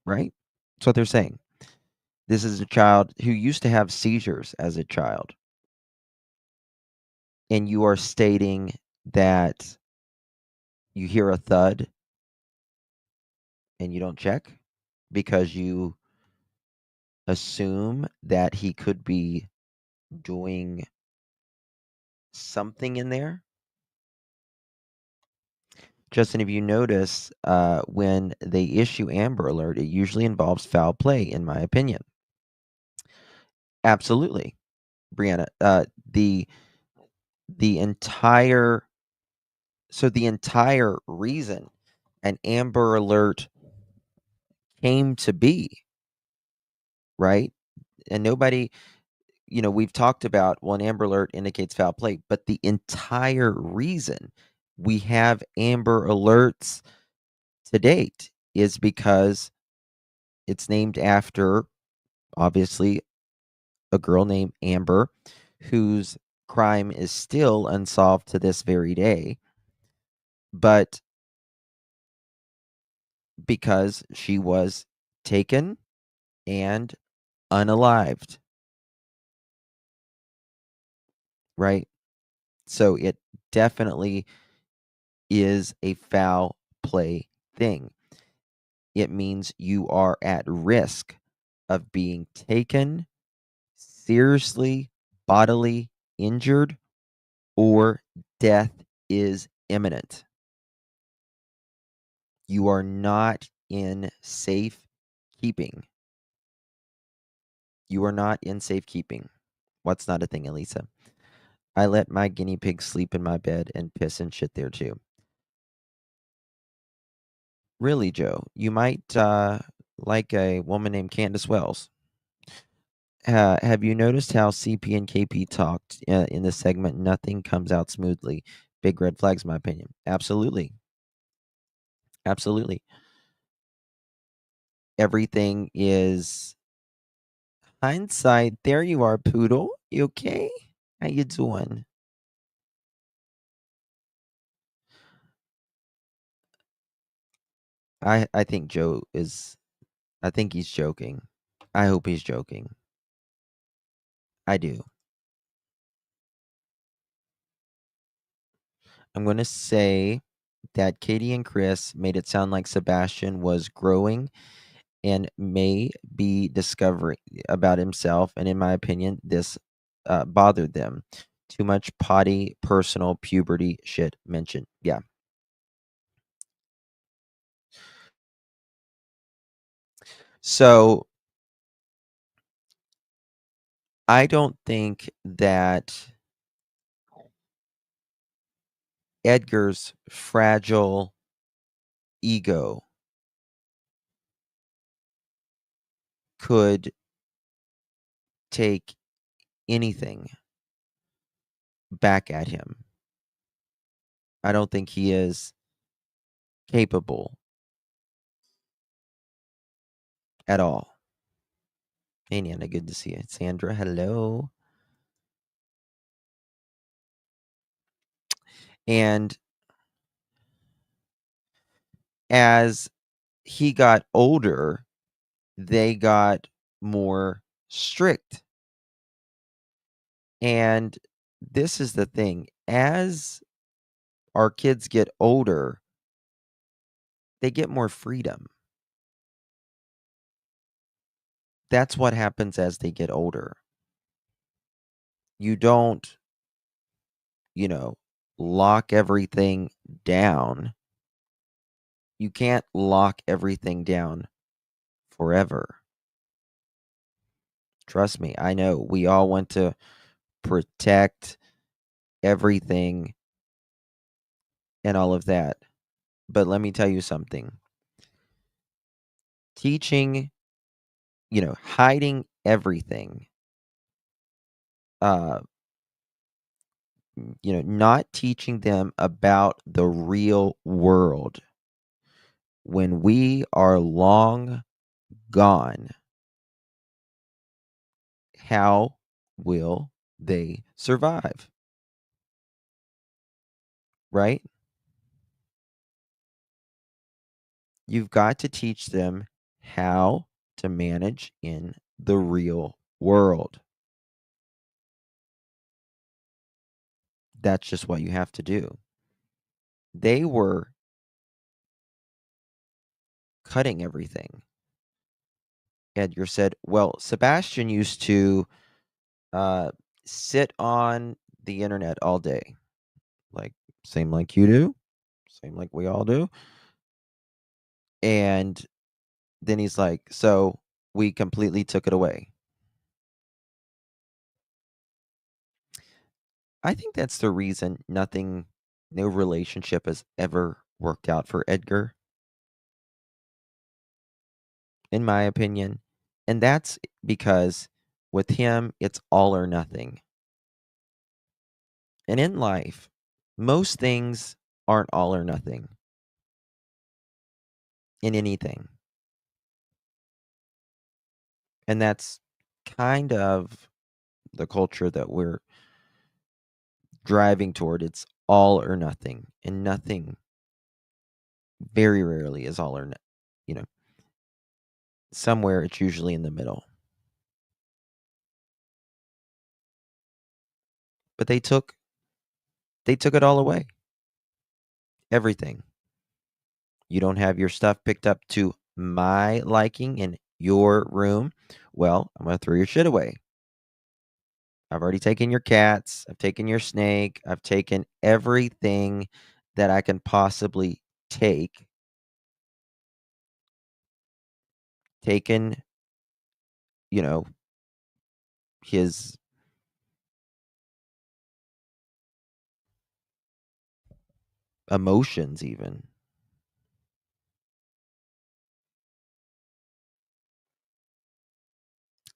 A: right? That's what they're saying. This is a child who used to have seizures as a child. And you are stating that you hear a thud and you don't check because you assume that he could be doing something in there. Justin, if you notice, when they issue Amber Alert, it usually involves foul play, in my opinion. Absolutely, Brianna. The entire reason an Amber Alert came to be, right? And nobody, we've talked about, well, an Amber Alert indicates foul play, but the entire reason we have Amber Alerts to date is because it's named after, obviously, a girl named Amber, whose crime is still unsolved to this very day. But because she was taken and unalived, right? So it definitely is a foul play thing. It means you are at risk of being taken, seriously bodily injured, or death is imminent. You are not in safe keeping. You are not in safekeeping. What's not a thing, Elisa? I let my guinea pig sleep in my bed and piss and shit there too. Really, Joe? You might like a woman named Candace Wells. Have you noticed how CP and KP talked in this segment? Nothing comes out smoothly. Big red flags, in my opinion. Absolutely. Absolutely. Everything is hindsight. There you are, Poodle. You okay? How you doing? I think Joe is. I think he's joking. I hope he's joking. I do. I'm going to say that Katie and Chris made it sound like Sebastian was growing and may be discovering about himself. And in my opinion, this bothered them. Too much potty, personal, puberty shit mentioned. Yeah. So I don't think that Edgar's fragile ego could take anything back at him. I don't think he is capable at all. Hey, Nana, good to see you. Sandra, hello. And as he got older, they got more strict. And this is the thing. As our kids get older, they get more freedom. That's what happens as they get older. You don't, lock everything down. You can't lock everything down forever. Trust me, I know we all want to protect everything and all of that. But let me tell you something. Teaching, hiding everything, not teaching them about the real world when we are long gone, how will they survive? Right? You've got to teach them how to manage in the real world. That's just what you have to do. They were cutting everything. Edgar said, well, Sebastian used to sit on the internet all day. Like, same like you do, same like we all do. And then he's like, so we completely took it away. I think that's the reason no relationship has ever worked out for Edgar, in my opinion. And that's because with him, it's all or nothing. And in life, most things aren't all or nothing in anything. And that's kind of the culture that we're driving toward. It's all or nothing, and nothing very rarely is all or nothing. Somewhere it's usually in the middle. But they took it all away. Everything. You don't have your stuff picked up to my liking in your room. Well, I'm going to throw your shit away. I've already taken your cats. I've taken your snake. I've taken everything that I can possibly take. Taken, his emotions even.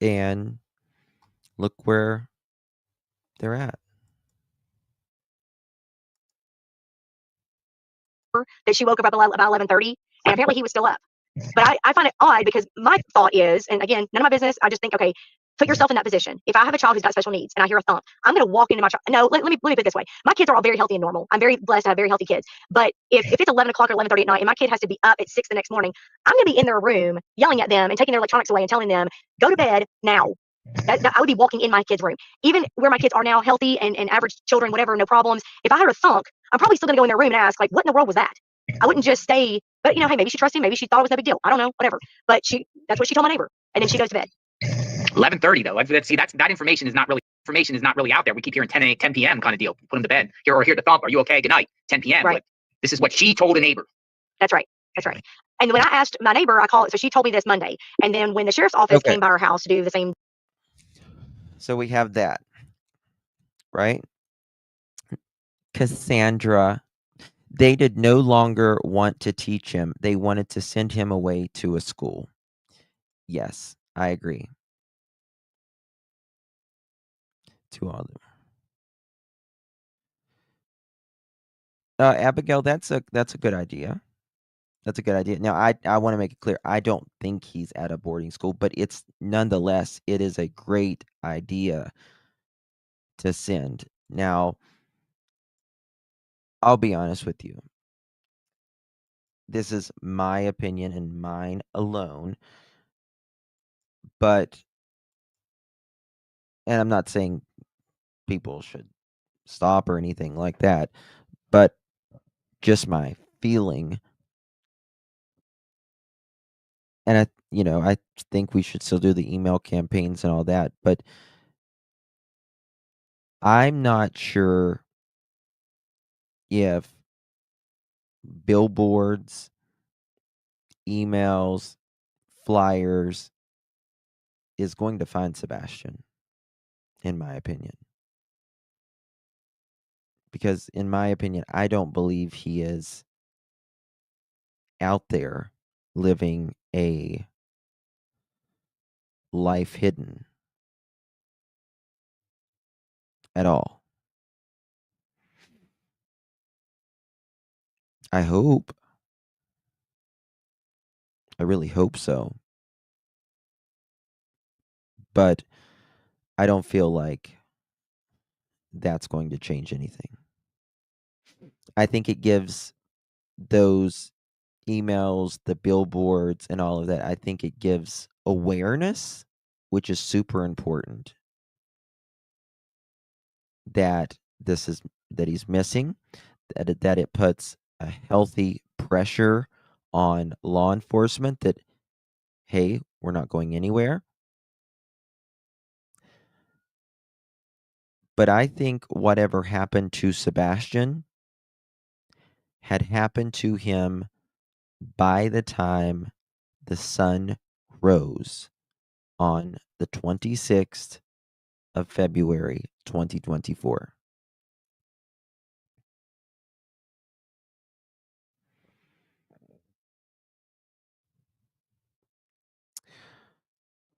A: And look where they're at.
J: That she woke up about 11:30, and apparently he was still up. But I find it odd because my thought is, and again, none of my business. I just think, okay, put yourself in that position. If I have a child who's got special needs and I hear a thump, I'm going to walk into my child. No, let me put it this way. My kids are all very healthy and normal. I'm very blessed to have very healthy kids. But if it's 11 o'clock or 11:30 at night and my kid has to be up at 6 the next morning, I'm going to be in their room yelling at them and taking their electronics away and telling them, go to bed now. I would be walking in my kid's room. Even where my kids are now, healthy and average children, whatever, no problems. If I heard a thunk, I'm probably still going to go in their room and ask, like, what in the world was that? I wouldn't just stay, but hey, maybe she trusted him. Maybe she thought it was no big deal. I don't know, whatever. But that's what she told my neighbor. And then she goes to bed.
L: 11:30 though. Let's see. That information is not really out there. We keep hearing 10 p.m. kind of deal. Put him to bed. Hear the thump. Are you okay? Good night. 10 p.m.
J: Right.
L: But this is what she told a neighbor.
J: That's right. And when I asked my neighbor, I called. So she told me this Monday. And then when the sheriff's office came by our house to do the same.
A: So we have that, right? Cassandra, they did no longer want to teach him. They wanted to send him away to a school. Yes, I agree. To all of them. Abigail, that's a good idea. That's a good idea. Now, I want to make it clear. I don't think he's at a boarding school, but it's nonetheless, it is a great idea to send. Now, I'll be honest with you. This is my opinion and mine alone. But, and I'm not saying people should stop or anything like that, but just my feeling. And I think we should still do the email campaigns and all that, but I'm not sure if billboards, emails, flyers is going to find Sebastian, in my opinion. because in my opinion, I don't believe he is out there living a life hidden at all. I hope. I really hope so. But I don't feel like that's going to change anything. I think it gives those emails, the billboards, and all of that, I think it gives awareness, which is super important, that he's missing, that it puts a healthy pressure on law enforcement that, hey, we're not going anywhere. But I think whatever happened to Sebastian had happened to him by the time the sun rose on the 26th of February, 2024.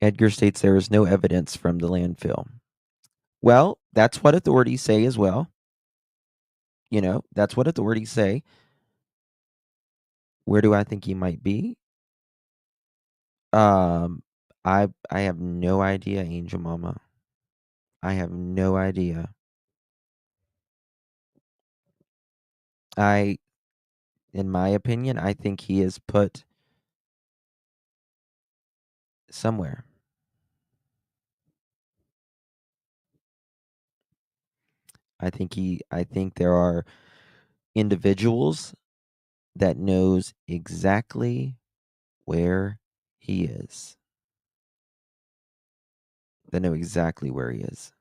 A: Edgar states there is no evidence from the landfill. Well, that's what authorities say as well. You know, that's what authorities say. Where do I think he might be? I have no idea, Angel Mama. I have no idea. In my opinion, I think he is put somewhere. I think there are individuals that knows exactly where he is. They know exactly where he is.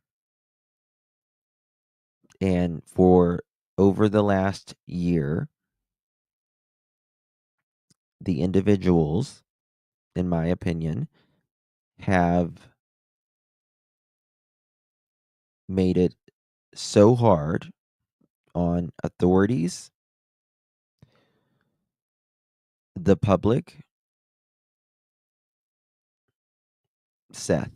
A: And for over the last year, the individuals, in my opinion, have made it so hard on authorities, the public, Seth.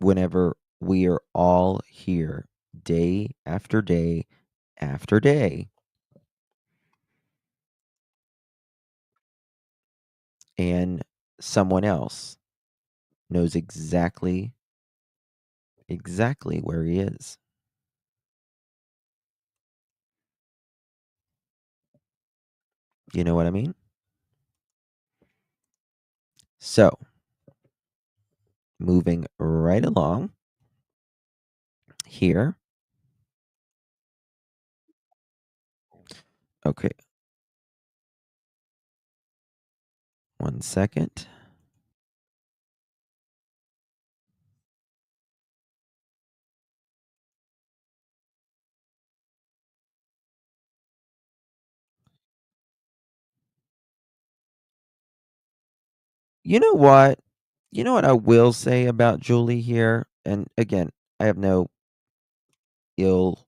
A: Whenever we are all here day after day after day, and someone else knows exactly where he is. You know what I mean? So, moving right along here. Okay. 1 second. You know what? You know what I will say about Julie here? And again, I have no ill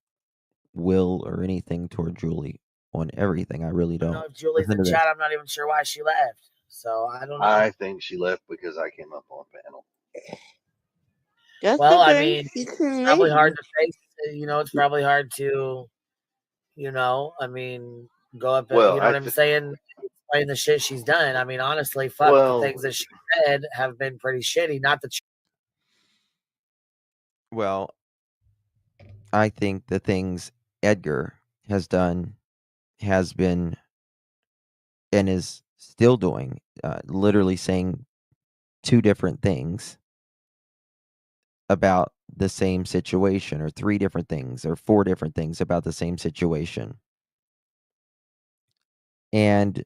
A: will or anything toward Julie on everything. I really
M: I don't know
A: don't.
M: if Julie's
A: Listen
M: in
A: to this.
M: chat. I'm not even sure why she left. So I don't know.
K: I think she left because I came up on panel.
N: That's
M: Well, I
N: okay.
M: mean,
N: She
M: it's
N: can
M: probably hard
N: leave.
M: to face. It's probably hard to, I mean, go up.
K: Well,
M: You know what I'm saying? Explain the shit she's done. I mean, honestly, fuck, the
K: well,
M: things that she said have been pretty shitty. Not that
A: Well, I think the things Edgar has done has been and is still doing, literally saying two different things about the same situation, or three different things, or four different things about the same situation. And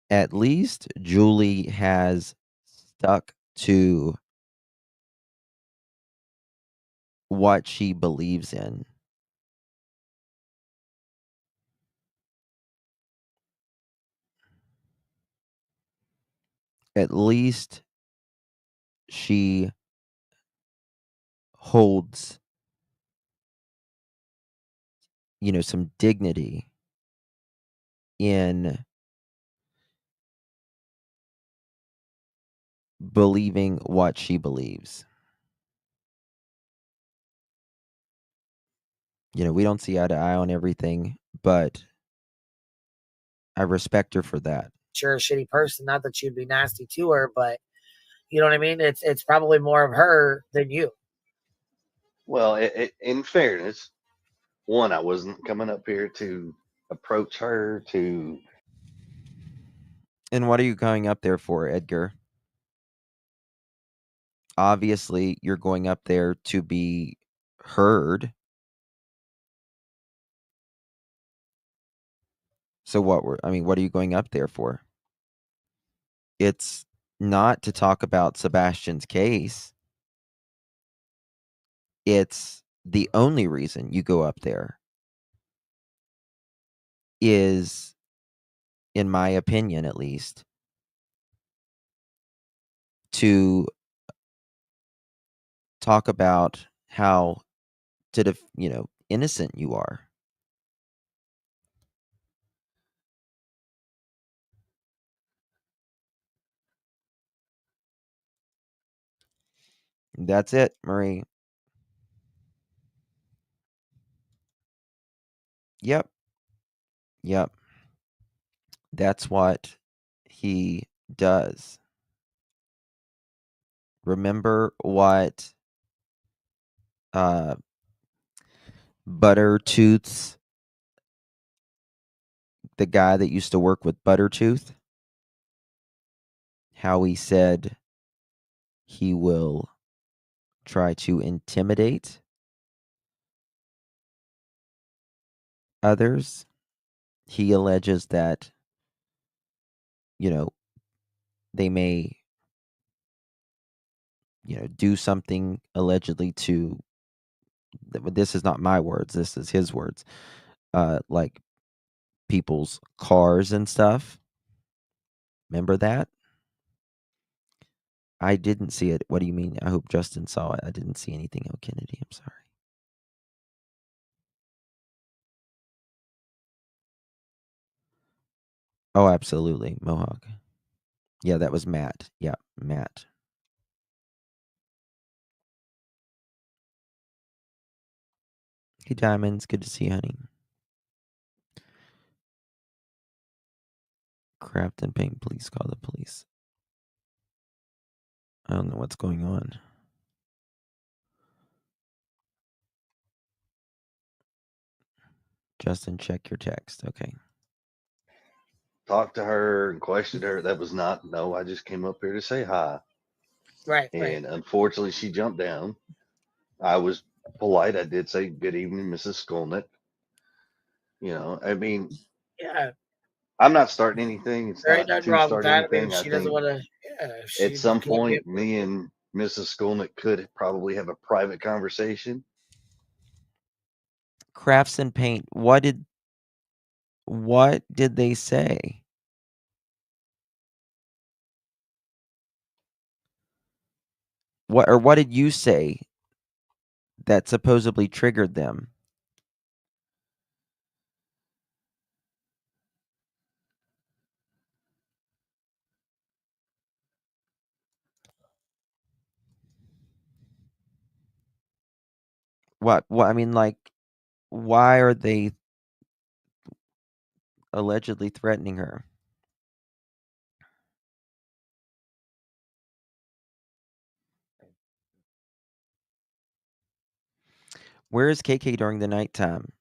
A: at least Julie has stuck to what she believes in. At least she holds, some dignity in believing what she believes. We don't see eye to eye on everything, but I respect her for that.
M: You're a shitty person. Not that you'd be nasty to her, but you know what I mean? It's probably more of her than you.
K: Well, in fairness, one, I wasn't coming up here to approach her to.
A: And what are you going up there for, Edgar? Obviously, you're going up there to be heard. So what are you going up there for? It's not to talk about Sebastian's case. It's the only reason you go up there is, in my opinion at least, to talk about how innocent you are. That's it, Marie. Yep. That's what he does. Remember what Buttertooth's, the guy that used to work with Buttertooth, how he said he will try to intimidate others. He alleges that, they may, do something allegedly to, this is not my words, this is his words, like people's cars and stuff. Remember that? I didn't see it. What do you mean? I hope Justin saw it. I didn't see anything, oh Kennedy. I'm sorry. Oh, absolutely. Mohawk. Yeah, that was Matt. Yeah, Matt. Hey, Diamonds. Good to see you, honey. Craft and paint. Please call the police. I don't know what's going on. Justin, check your text. Okay.
K: Talk to her and question her. That was not, no, I just came up here to say hi.
M: Right.
K: And unfortunately, she jumped down. I was polite. I did say, good evening, Mrs. Skolnick. I mean,
M: Yeah.
K: I'm not starting anything. It's
M: There ain't
K: not
M: nothing
K: to
M: wrong with
K: start
M: that. I mean,
K: anything.
M: if
K: I
M: she doesn't
K: think
M: want to, if
K: at
M: she
K: some
M: can't get,
K: point, me and Mrs. Skolnick could probably have a private conversation.
A: Crafts and paint. What did they say? What did you say that supposedly triggered them? What I mean, like, why are they allegedly threatening her? Where is KK during the nighttime?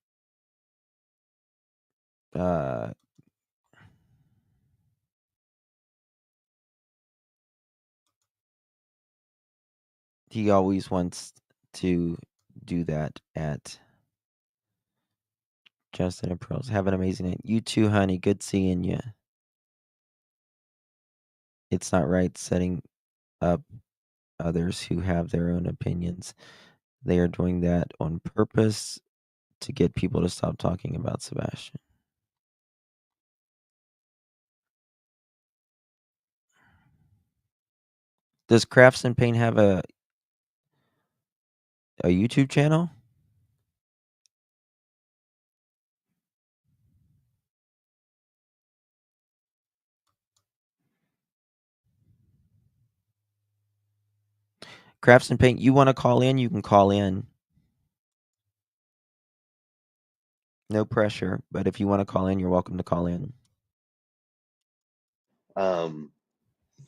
A: He always wants to do that at Justin and Pearls. Have an amazing night. You too, honey. Good seeing you. It's not right setting up others who have their own opinions. They are doing that on purpose to get people to stop talking about Sebastian. Does Crafts and Paint have A YouTube channel? Crafts and Paint, you want to call in? You can call in. No pressure, but if you want to call in, you're welcome to call in.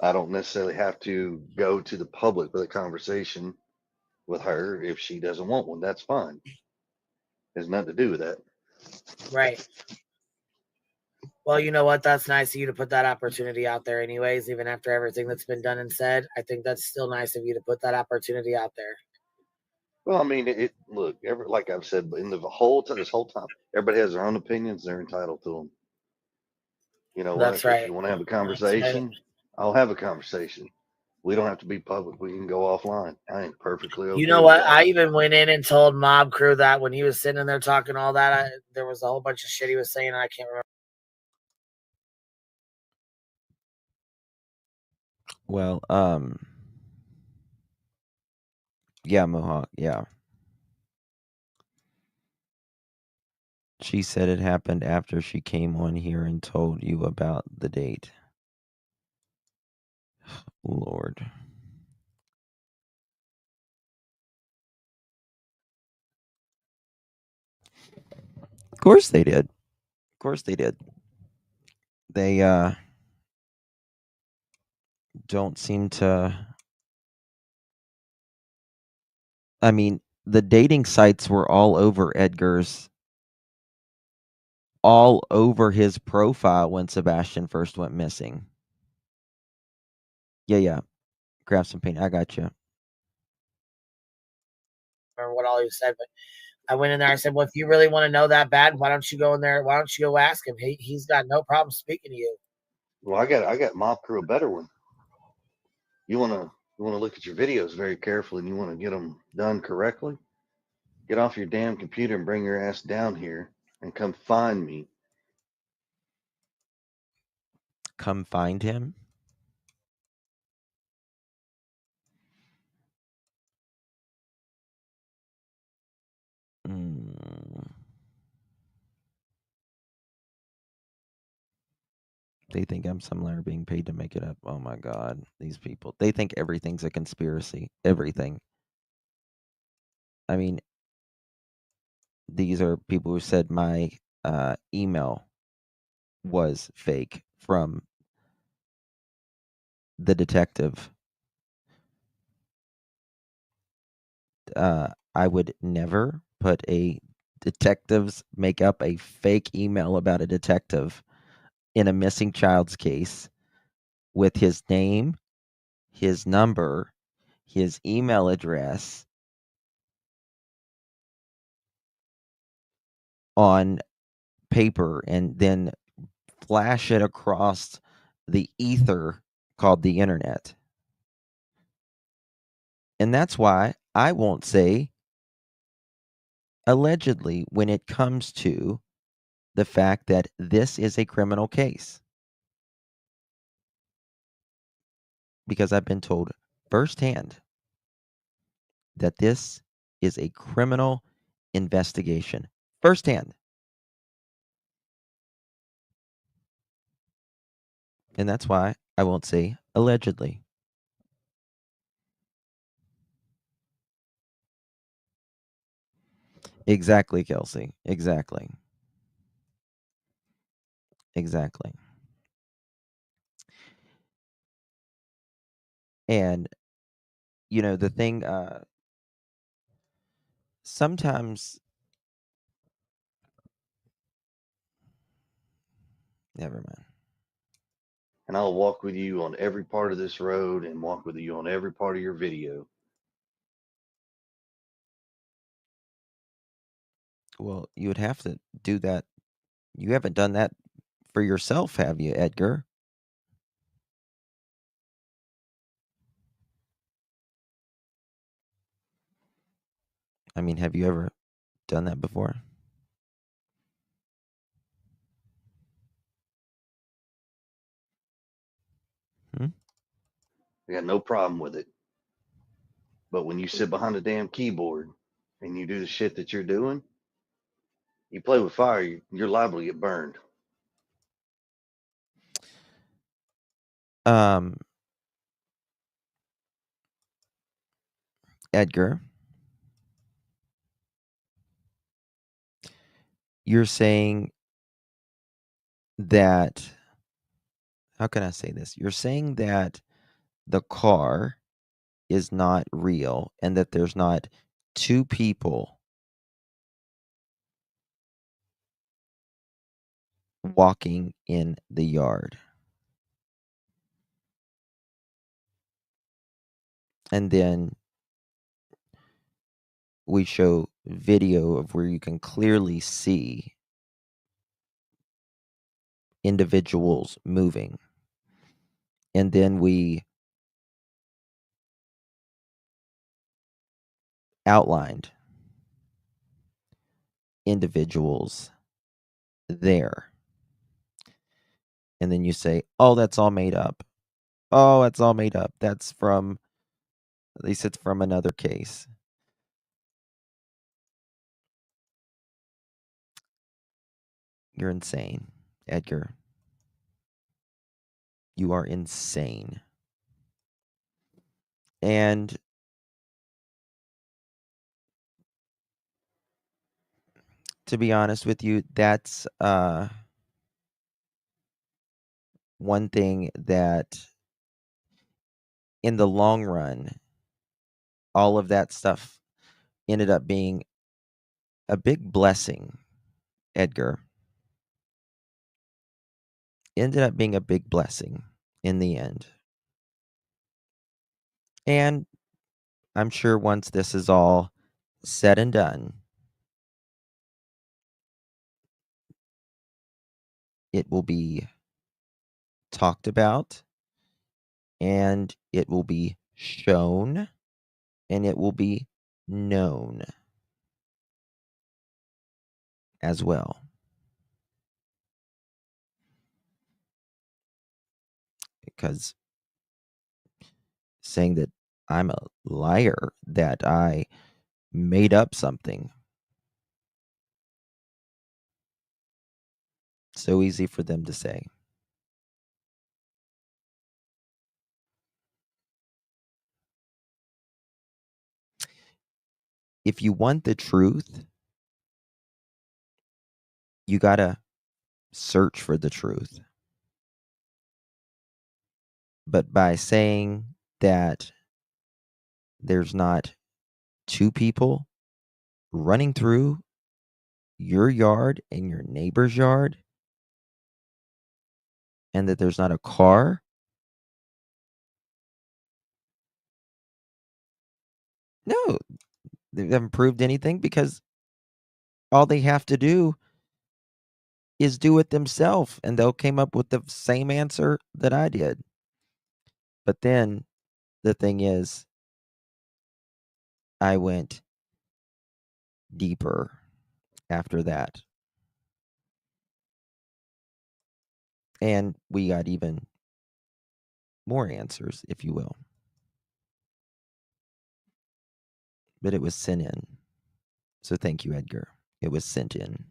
K: I don't necessarily have to go to the public with a conversation with her. If she doesn't want one, that's fine. There's nothing to do with that.
M: Right. Well, you know what? That's nice of you to put that opportunity out there, anyways. Even after everything that's been done and said, I think that's still nice of you to put that opportunity out there.
K: Well, I mean, look, like I've said, in this whole time, everybody has their own opinions. They're entitled to them. You know what?
M: That's right.
K: If you want to have a
M: That's right.
K: conversation, I'll have a conversation. We don't have to be public. We can go offline. I ain't perfectly okay.
M: You know what? I even went in and told Mob Crew that when he was sitting there talking all that, there was a whole bunch of shit he was saying. And I can't remember.
A: Well, yeah, Mohawk, yeah. She said it happened after she came on here and told you about the date. Lord. Of course they did. Of course they did. They don't seem to. I mean, the dating sites were all over Edgar's, all over his profile when Sebastian first went missing. Yeah. Grab some paint. I got you.
M: Remember what all he said, but I went in there. I said, "Well, if you really want to know that bad, why don't you go in there? Why don't you go ask him? He's got no problem speaking to you."
K: Well, I got Mob Crew a better one. You wanna look at your videos very carefully, and you want to get them done correctly. Get off your damn computer and bring your ass down here and come find me.
A: Come find him. They think I'm some liar being paid to make it up. Oh my God, these people. They think everything's a conspiracy. Everything. I mean, these are people who said my email was fake from the detective. I would never put make up a fake email about a detective in a missing child's case with his name, his number, his email address on paper and then flash it across the ether called the internet. And that's why I won't say allegedly when it comes to the fact that this is a criminal case. Because I've been told firsthand that this is a criminal investigation. Firsthand. And that's why I won't say allegedly. Exactly, Kelsey. Exactly. And, the thing, sometimes, never mind.
K: And I'll walk with you on every part of this road and walk with you on every part of your video.
A: Well, you would have to do that. You haven't done that for yourself, have you, Edgar? I mean, have you ever done that before?
K: I got no problem with it. But when you sit behind a damn keyboard and you do the shit that you're doing, you play with fire, you're liable to get burned.
A: Edgar, you're saying that, how can I say this? You're saying that the car is not real and that there's not two people walking in the yard. And then we show video of where you can clearly see individuals moving. And then we outlined individuals there. And then you say, oh, that's all made up. Oh, that's all made up. That's from, at least it's from another case. You're insane, Edgar. You are insane. And to be honest with you, that's one thing that in the long run, all of that stuff ended up being a big blessing, Edgar. Ended up being a big blessing in the end. And I'm sure once this is all said and done, it will be talked about and it will be shown and it will be known as well. Because saying that I'm a liar, that I made up something, so easy for them to say. If you want the truth, you gotta search for the truth. But by saying that there's not two people running through your yard and your neighbor's yard, and that there's not a car, no, they haven't proved anything, because all they have to do is do it themselves and they'll came up with the same answer that I did. But then the thing is, I went deeper after that. And we got even more answers, if you will. But it was sent in. So thank you, Edgar. It was sent in.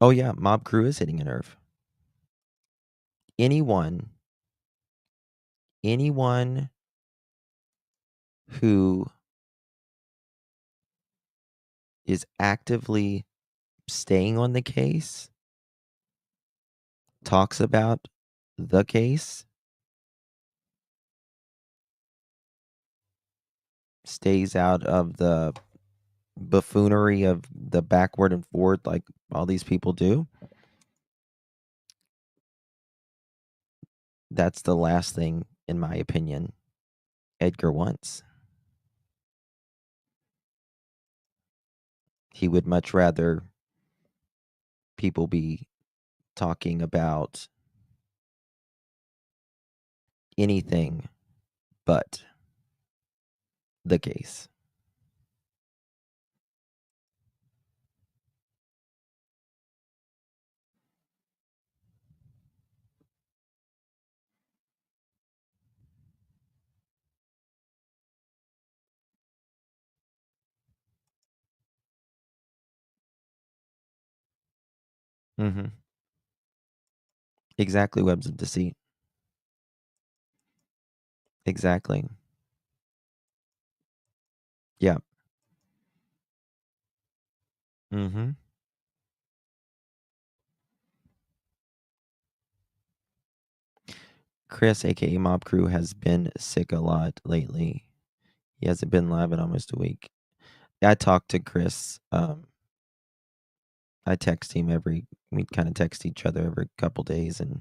A: Oh yeah, Mob Crew is hitting a nerve. Anyone who is actively staying on the case, talks about the case, stays out of the buffoonery of the backward and forward like all these people do, that's the last thing, in my opinion, Edgar wants. He would much rather people be talking about anything but the case. Mm-hmm. Exactly, webs of deceit. Exactly. Yeah. Mm-hmm. Chris, aka Mob Crew, has been sick a lot lately. He hasn't been live in almost a week. I talked to Chris. I text him we kind of text each other every couple days, and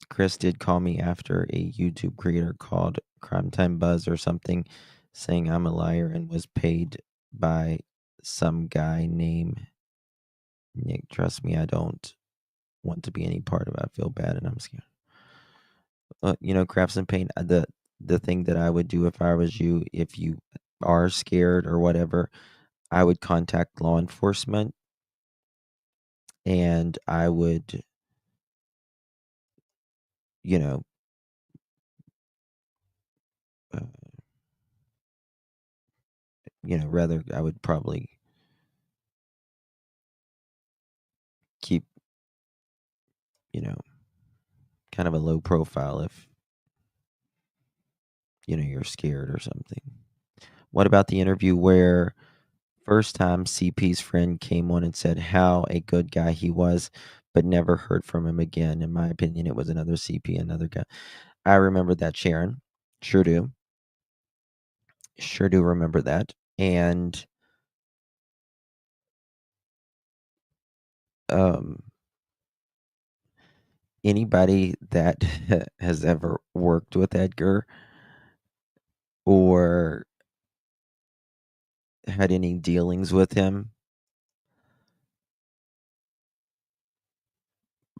A: Chris did call me after a YouTube creator called Crime Time Buzz or something, saying I'm a liar and was paid by some guy named Nick. Trust me, I don't want to be any part of it. I feel bad and I'm scared. Crafts and paint. The thing that I would do if I was you, if you are scared or whatever, I would contact law enforcement, and I would, you know, uh, rather I would probably keep, kind of a low profile if you're scared or something. What about the interview where first time CP's friend came on and said how a good guy he was, but never heard from him again? In my opinion, it was another CP, another guy. I remember that, Sharon. Sure do. Sure do remember that. And anybody that has ever worked with Edgar or had any dealings with him,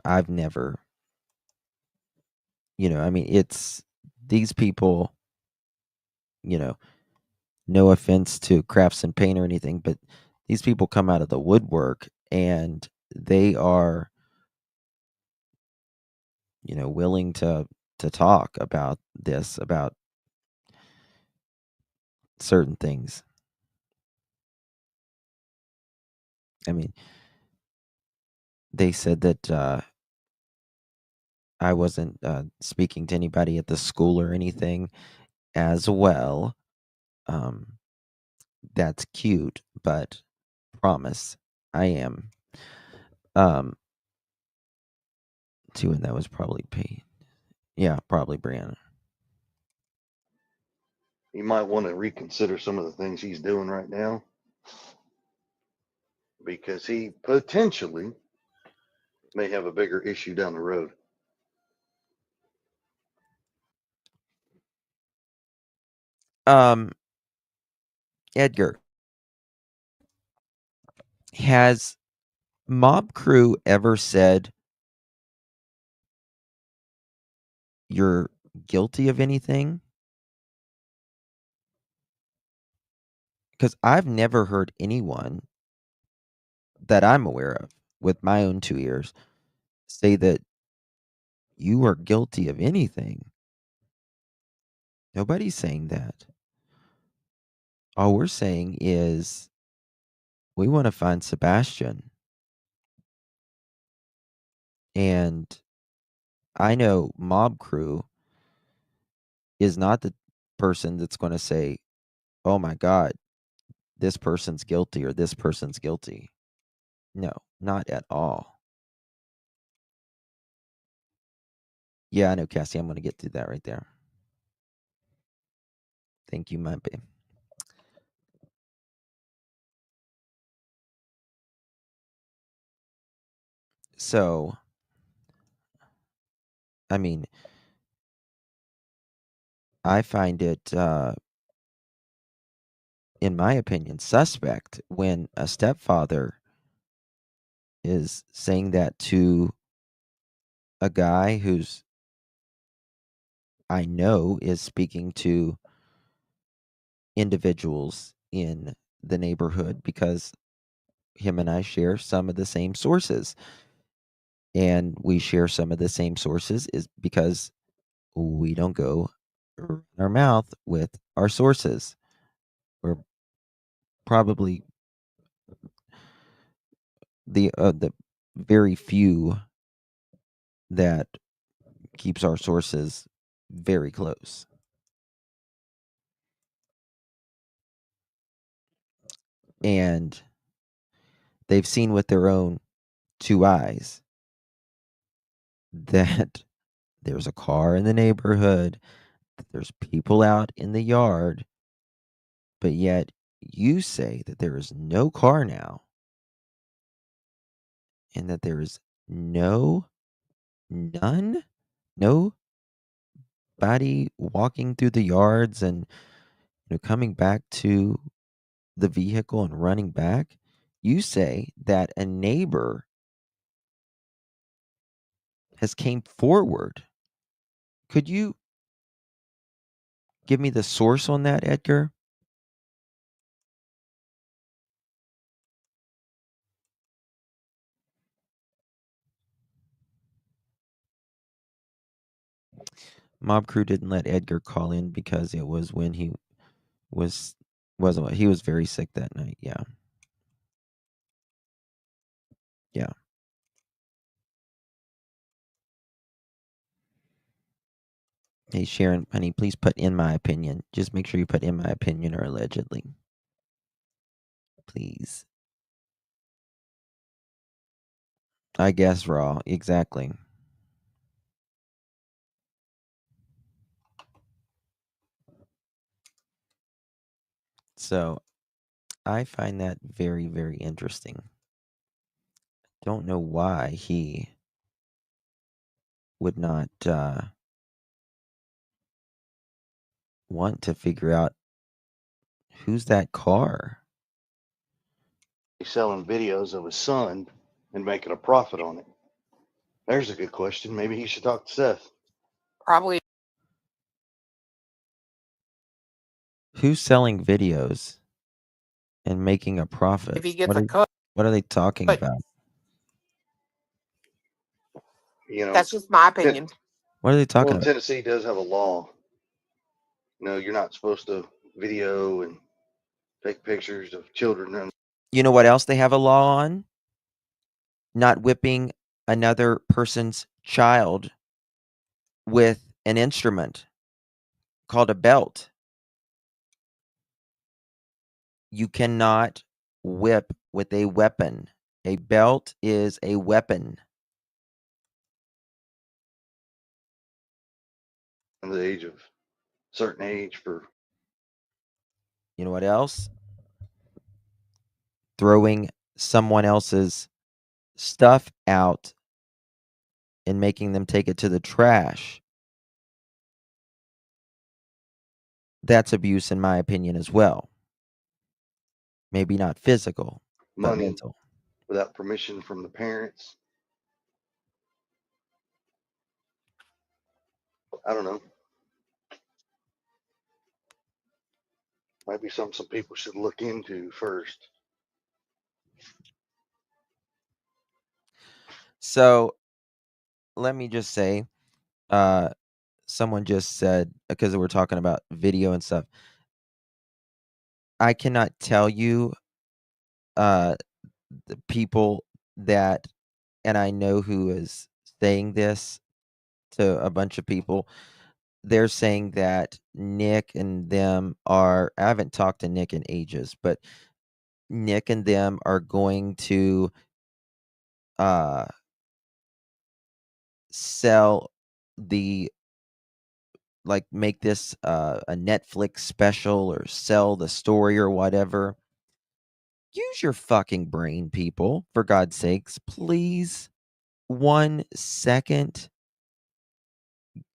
A: I've never, it's these people, no offense to Crafts and Paint or anything, but these people come out of the woodwork and they are, willing to talk about this, about certain things. I mean, they said that I wasn't speaking to anybody at the school or anything as well. That's cute, but promise I am. Too, and that was probably Pete. Yeah, probably Brianna.
K: You might want to reconsider some of the things he's doing right now because he potentially may have a bigger issue down the road.
A: Edgar, has Mob Crew ever said you're guilty of anything? Because I've never heard anyone that I'm aware of with my own 2 ears say that you are guilty of anything. Nobody's saying that. All we're saying is we want to find Sebastian. And I know Mob Crew is not the person that's going to say, oh my God, this person's guilty or this person's guilty. No, not at all. Yeah, I know, Cassie. I'm going to get through that right there. Thank you, my babe. So, I mean, I find it, in my opinion, suspect when a stepfather is saying that to a guy who's, I know, is speaking to individuals in the neighborhood because him and I share some of the same sources. And we share some of the same sources is because we don't go run our mouth with our sources. We're probably the very few that keeps our sources very close. And they've seen with their own two eyes that there's a car in the neighborhood, that there's people out in the yard, but yet you say that there is no car now and that there is none, nobody walking through the yards and coming back to the vehicle and running back. You say that a neighbor has came forward. Could you give me the source on that, Edgar? Mob Crew didn't let Edgar call in because it was when he wasn't he was very sick that night. Yeah. Yeah. Hey Sharon, honey, please put in my opinion. Just make sure you put in my opinion or allegedly. Please. I guess raw, exactly. So I find that very, very interesting. Don't know why he would not want to figure out who's that car.
K: He's selling videos of his son and making a profit on it. There's a good question. Maybe he should talk to Seth.
N: Probably.
A: Who's selling videos and making a profit?
N: If he gets a cut.
A: What are they talking about?
K: You know,
N: That's just my opinion.
A: What are they talking
K: well,
A: about?
K: Tennessee does have a law. You know, you're not supposed to video and take pictures of children.
A: You know what else they have a law on? Not whipping another person's child with an instrument called a belt. You cannot whip with a weapon. A belt is a weapon.
K: Under the age of certain age for.
A: You know what else? Throwing someone else's stuff out and making them take it to the trash. That's abuse in my opinion as well. Maybe not physical, but
K: Money
A: mental.
K: Without permission from the parents. I don't know. Might be something some people should look into first.
A: So let me just say, someone just said, because we're talking about video and stuff, I cannot tell you the people that, and I know who is saying this to a bunch of people. They're saying that Nick and them are, I haven't talked to Nick in ages, but Nick and them are going to sell the, like, make this a Netflix special or sell the story or whatever. Use your fucking brain, people, for God's sakes. Please, 1 second.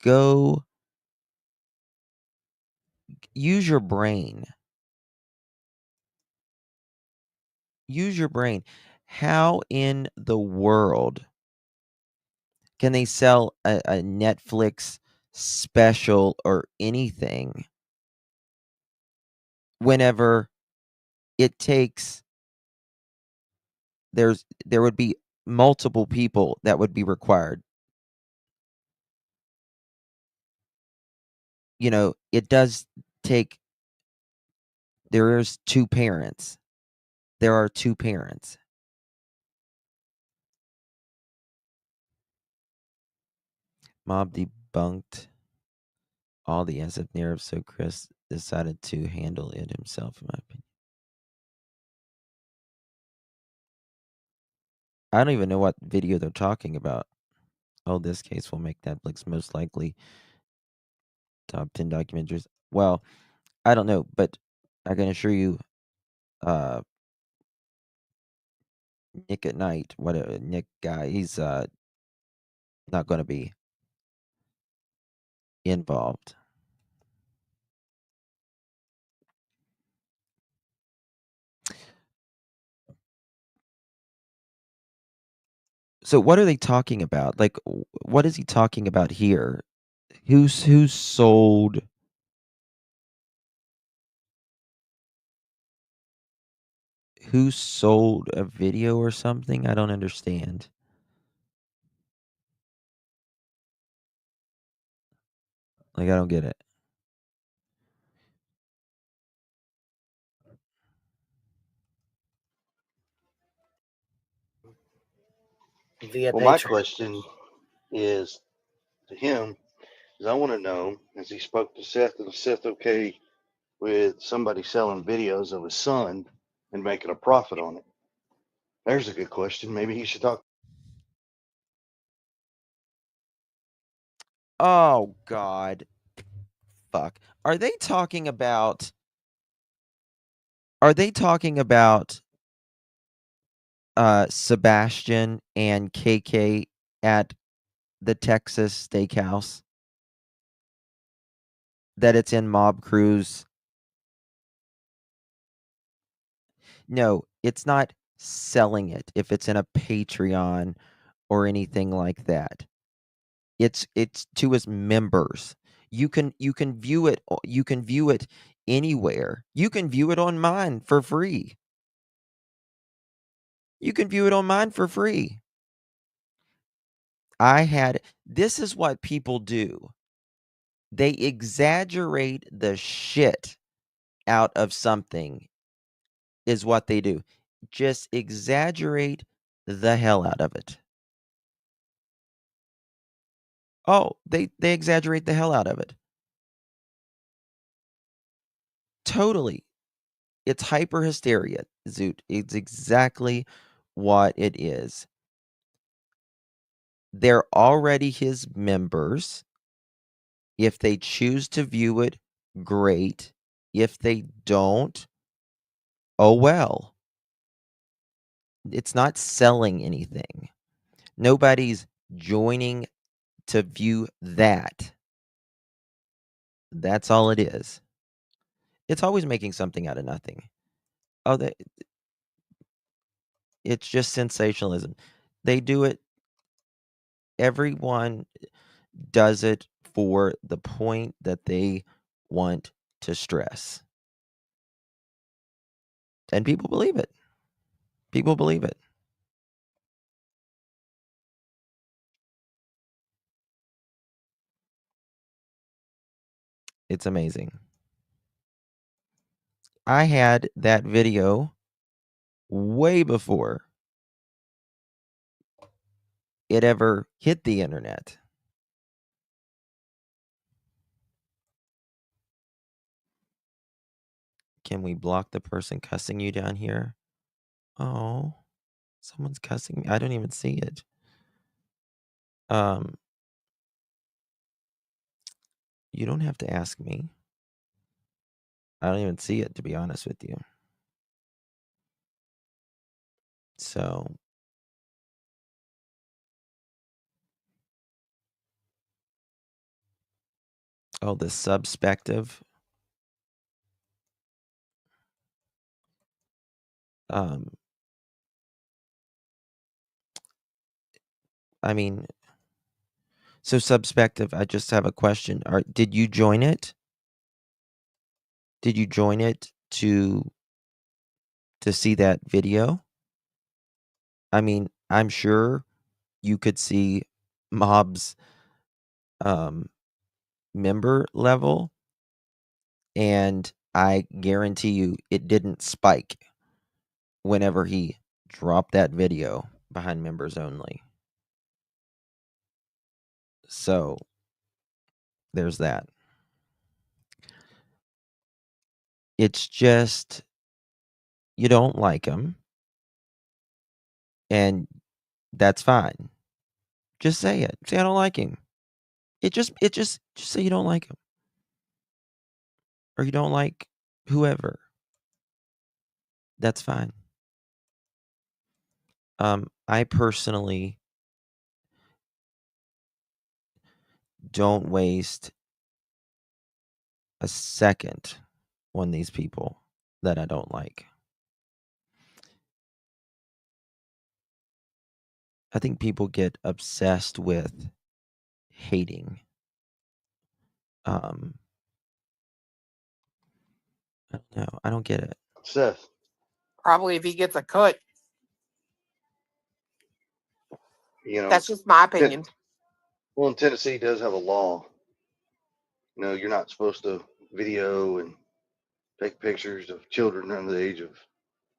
A: Go use your brain. Use your brain. How in the world can they sell a Netflix special or anything whenever it takes, there would be multiple people that would be required? You know, it does take, there are two parents. Mob debunked all the SF narratives, so Chris decided to handle it himself, in my opinion. I don't even know what video they're talking about. Oh, this case will make Netflix most likely top 10 documentaries. Well, I don't know, but I can assure you, Nick at Night, whatever Nick guy, he's not going to be involved. So what are they talking about? Like, what is he talking about here? Who's sold? Who sold a video or something? I don't understand. Like, I don't get it.
M: Via
K: Well, my
M: Patreon.
K: question is to him is I want to know, as he spoke to Seth, is Seth okay with somebody selling videos of his son and making a profit on it? There's a good question. Maybe he should talk.
A: Oh God. Fuck. Are they talking about Sebastian and KK at the Texas Steakhouse? That it's in Mob Crew's. No, it's not selling it if it's in a Patreon or anything like that. It's to his members. You can view it anywhere. You can view it on mine for free. You can view it on mine for free. This is what people do. They exaggerate the shit out of something is what they do. Just exaggerate the hell out of it. Oh, they exaggerate the hell out of it. Totally. It's hyper hysteria, Zoot. It's exactly what it is. They're already his members. If they choose to view it, great. If they don't, oh well. It's not selling anything. Nobody's joining to view that. That's all it is. It's always making something out of nothing. Oh, it's just sensationalism. They do it. Everyone does it for the point that they want to stress. And people believe it. People believe it. It's amazing. I had that video way before it ever hit the internet. Can we block the person cussing you down here? Oh, someone's cussing me. I don't even see it. You don't have to ask me. I don't even see it, to be honest with you. So, oh, the subspective. I mean, so subspective, I just have a question. Did you join it? Did you join it to see that video? I mean, I'm sure you could see Mob's member level, and I guarantee you it didn't spike whenever he dropped that video behind members only. So there's that. It's just you don't like him, and that's fine. Just say it. Say I don't like him. Just say you don't like him, or you don't like whoever. That's fine. I personally don't waste a second on these people that I don't like. I think people get obsessed with hating. I don't know. I don't get it.
K: Seth,
N: Probably if he gets a cut.
K: you know,
N: That's just my opinion.
K: well, in Tennessee does have a law. You know, you're not supposed to video and take pictures of children under the age of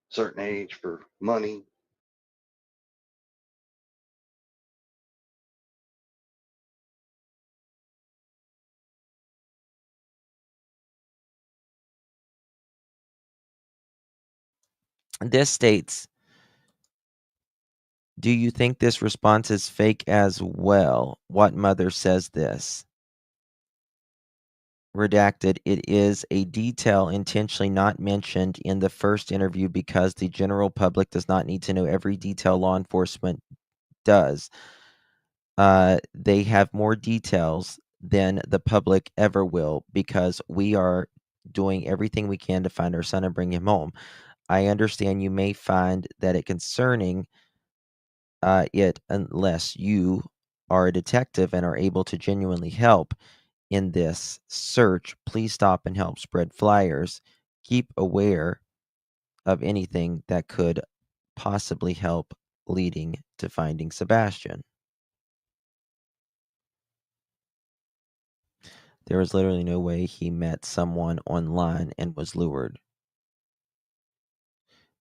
K: certain age for money.
A: This states, do you think this response is fake as well? What mother says this? Redacted, it is a detail intentionally not mentioned in the first interview because the general public does not need to know every detail law enforcement does. They have more details than the public ever will because we are doing everything we can to find our son and bring him home. I understand you may find that it concerning it unless you are a detective and are able to genuinely help in this search. Please stop and help spread flyers. Keep aware of anything that could possibly help leading to finding Sebastian. There is literally no way he met someone online and was lured.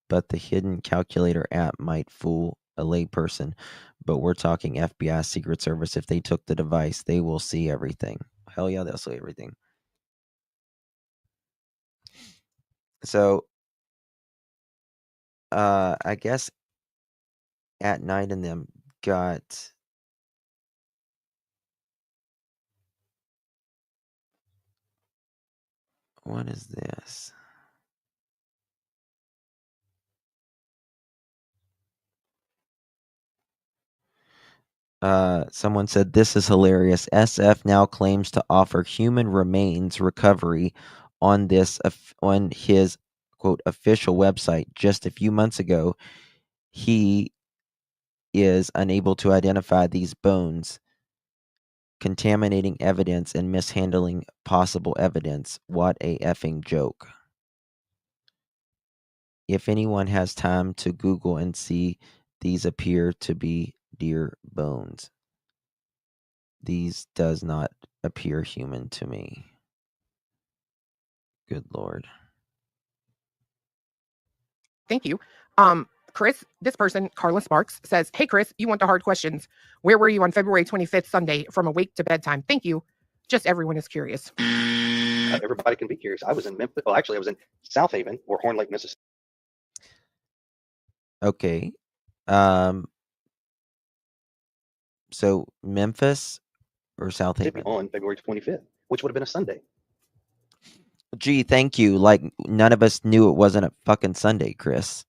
A: But the hidden calculator app might fool a layperson. But we're talking FBI Secret Service. If they took the device, they will see everything. Hell yeah, they'll see everything. So, I guess At Night and them got what is this? Someone said this is hilarious. SF now claims to offer human remains recovery on on his quote official website. Just a few months ago, he is unable to identify these bones, contaminating evidence and mishandling possible evidence. What a effing joke. If anyone has time to Google and see, these appear to be deer bones. These does not appear human to me. Good Lord.
N: Thank you. Chris, this person, Carla Sparks, says, "Hey, Chris, you want the hard questions. Where were you on February 25th, Sunday, from awake to bedtime? Thank you. Just everyone is curious."
O: Everybody can be curious. I was in Memphis. Well, actually, I was in South Haven or Horn Lake, Mississippi.
A: Okay. So Memphis or South Haven?
O: On February 25th, which would have been a Sunday.
A: Gee, thank you. Like none of us knew it wasn't a fucking Sunday, Chris.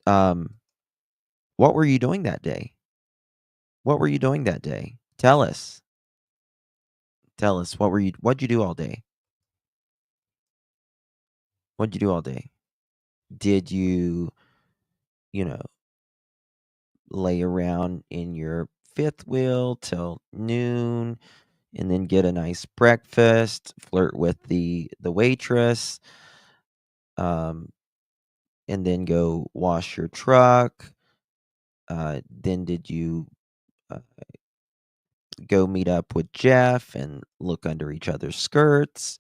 A: What were you doing that day? What were you doing that day? Tell us. Tell us. What'd you do all day? What'd you do all day? Did you lay around in your fifth wheel till noon and then get a nice breakfast, flirt with the waitress, and then go wash your truck? Then did you go meet up with Jeff and look under each other's skirts?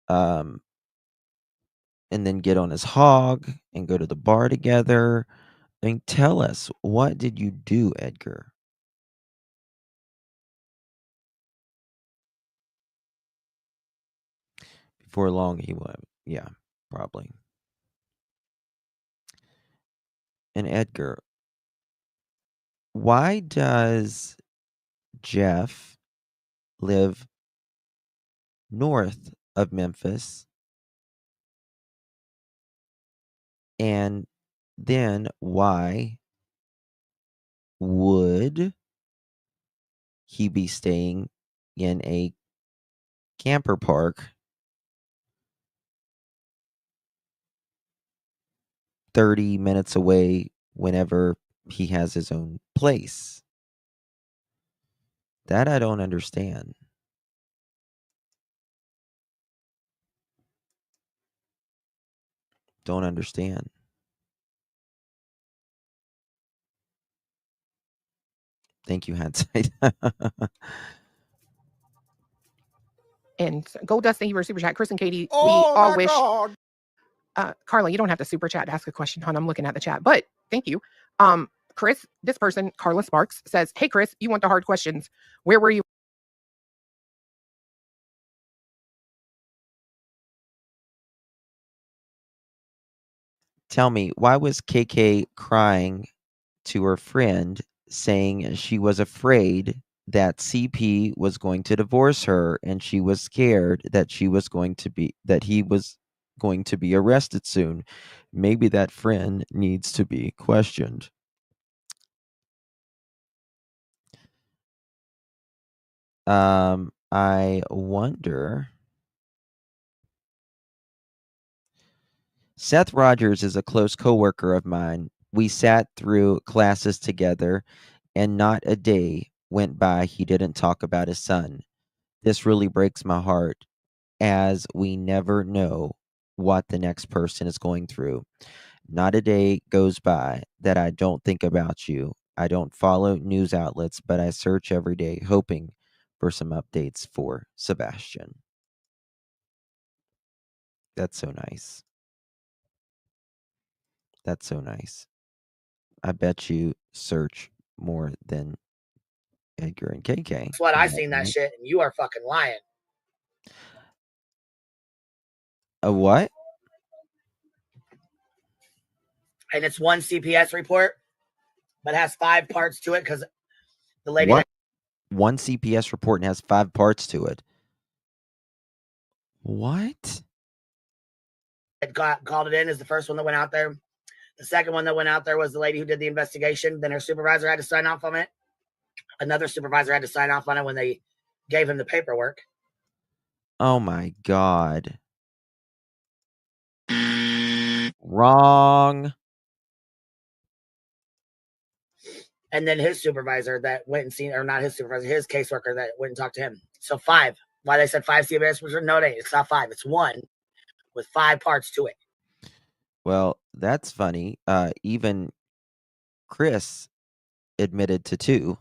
A: And then get on his hog and go to the bar together? I mean, tell us, what did you do, Edgar? For long, he will. Yeah, probably. And Edgar, why does Jeff live north of Memphis? And then why would he be staying in a camper park 30 minutes away whenever he has his own place? That I don't understand. Don't understand. Thank you, Hindsight.
N: And Gold Dust, thank you for super chat. Chris and Katie,
I: Oh
N: we all
I: my
N: wish.
I: God.
N: Carla, you don't have to super chat to ask a question, hon. I'm looking at the chat, but thank you. Chris, this person, Carla Sparks, says, "Hey, Chris, you want the hard questions? Where were you?"
A: Tell me, why was KK crying to her friend saying she was afraid that CP was going to divorce her and she was scared that he was going to be arrested soon? Maybe that friend needs to be questioned. I wonder. Seth Rogers is a close coworker of mine. We sat through classes together, and not a day went by he didn't talk about his son. This really breaks my heart, as we never know what the next person is going through. Not a day goes by that I don't think about you. I don't follow news outlets, but I search every day hoping for some updates for Sebastian. That's so nice. That's so nice. I bet you search more than Edgar and KK.
M: That's what I seen that shit, and you are fucking lying.
A: A what?
M: And it's one CPS report, but has 5 parts to it because the lady.
A: What? One CPS report and has 5 parts to it. What?
M: That called it in is the first one that went out there. The second one that went out there was the lady who did the investigation. Then her supervisor had to sign off on it. Another supervisor had to sign off on it when they gave him the paperwork.
A: Oh my God. Wrong.
M: And then his supervisor that went and seen, or not his supervisor, his caseworker that went and talked to him. So 5. Why they said 5 CPS reports? No, it's not 5. It's 1 with 5 parts to it.
A: Well, that's funny. Even Chris admitted to 2.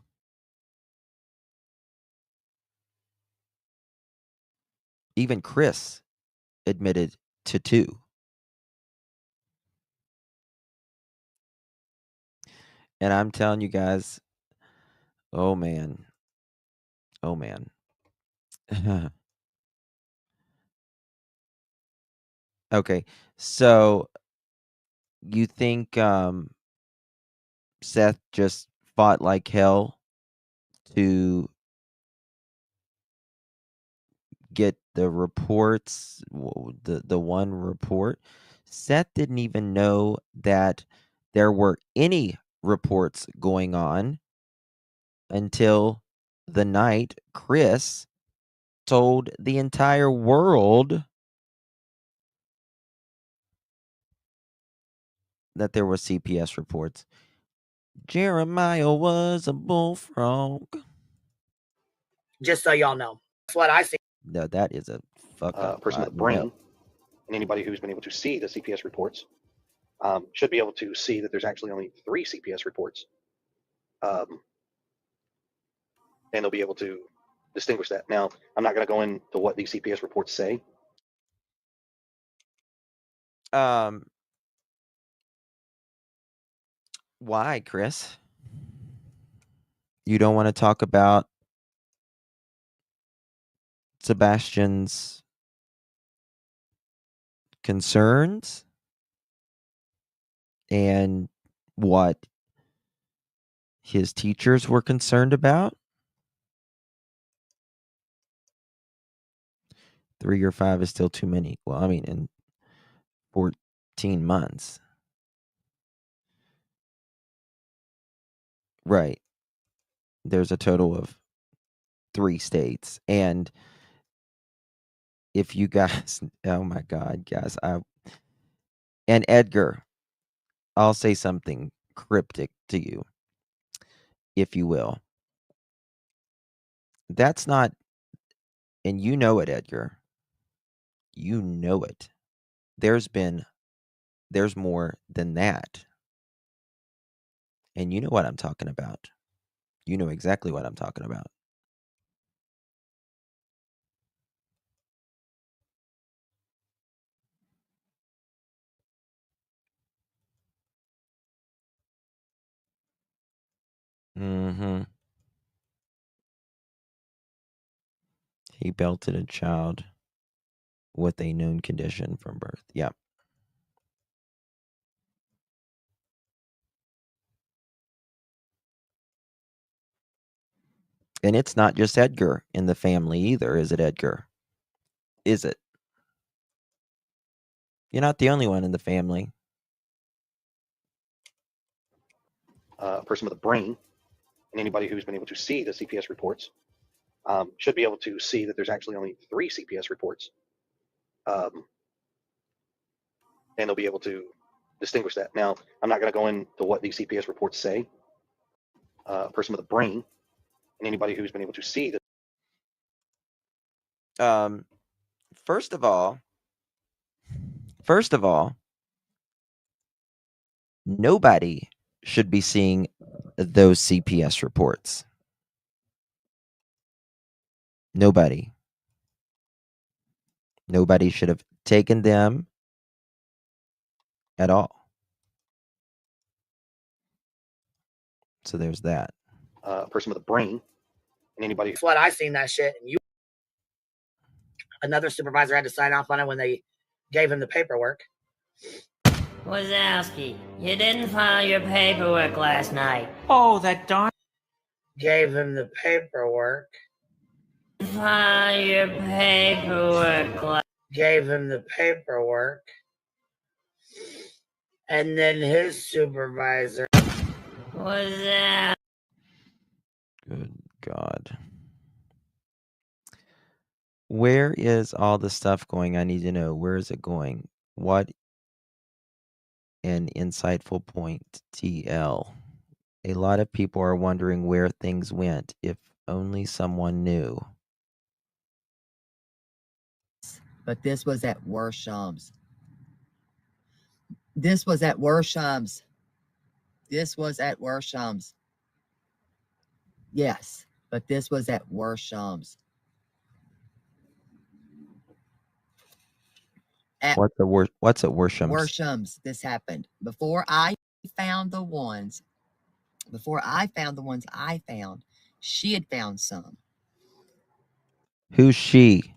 A: Even Chris admitted to 2. And I'm telling you guys, oh man. Oh man. Okay. So you think Seth just fought like hell to get the reports, the one report? Seth didn't even know that there were any reports going on until the night Chris told the entire world that there were CPS reports. Jeremiah was a bullfrog.
M: Just so y'all know. That's what I see.
A: No, that is a fuck up.
O: Person with a brain, and anybody who's been able to see the CPS reports should be able to see that there's actually only 3 CPS reports. And they'll be able to distinguish that. Now, I'm not going to go into what these CPS reports say.
A: Why, Chris? You don't want to talk about Sebastian's concerns and what his teachers were concerned about. 3 or 5 is still too many. Well, I mean, in 14 months. Right. There's a total of 3 states. And if you guys, oh my God, guys, and Edgar, I'll say something cryptic to you, if you will. That's not, and you know it, Edgar. You know it. There's more than that. And you know what I'm talking about. You know exactly what I'm talking about. Mm-hmm. He belted a child with a known condition from birth. Yeah. And it's not just Edgar in the family either, is it, Edgar? Is it? You're not the only one in the family.
O: A person with a brain, and anybody who's been able to see the CPS reports should be able to see that there's actually only 3 CPS reports. And they'll be able to distinguish that. Now, I'm not going to go into what these CPS reports say. A person with a brain, and anybody who's been able to see that.
A: First of all, nobody should be seeing those CPS reports. Nobody should have taken them at all. So there's that.
O: A person with a brain, and anybody.
M: That's what I seen that shit, and another supervisor had to sign off on it when they gave him the paperwork.
P: Wazowski, you didn't file your paperwork last night.
M: Oh, that darn. Gave him the paperwork.
P: File your paperwork.
M: Gave him the paperwork. And then his supervisor
P: was that.
A: Good God. Where is all the stuff going? I need to know. Where is it going? What an insightful point, TL. A lot of people are wondering where things went. If only someone knew.
Q: But this was at Worshams. This was at Worshams. This was at Worshams. Yes, but this was at Worshams.
A: What's at Worshams?
Q: Worshams. This happened before I found the ones. Before I found the ones I found, she had found some.
A: Who's she?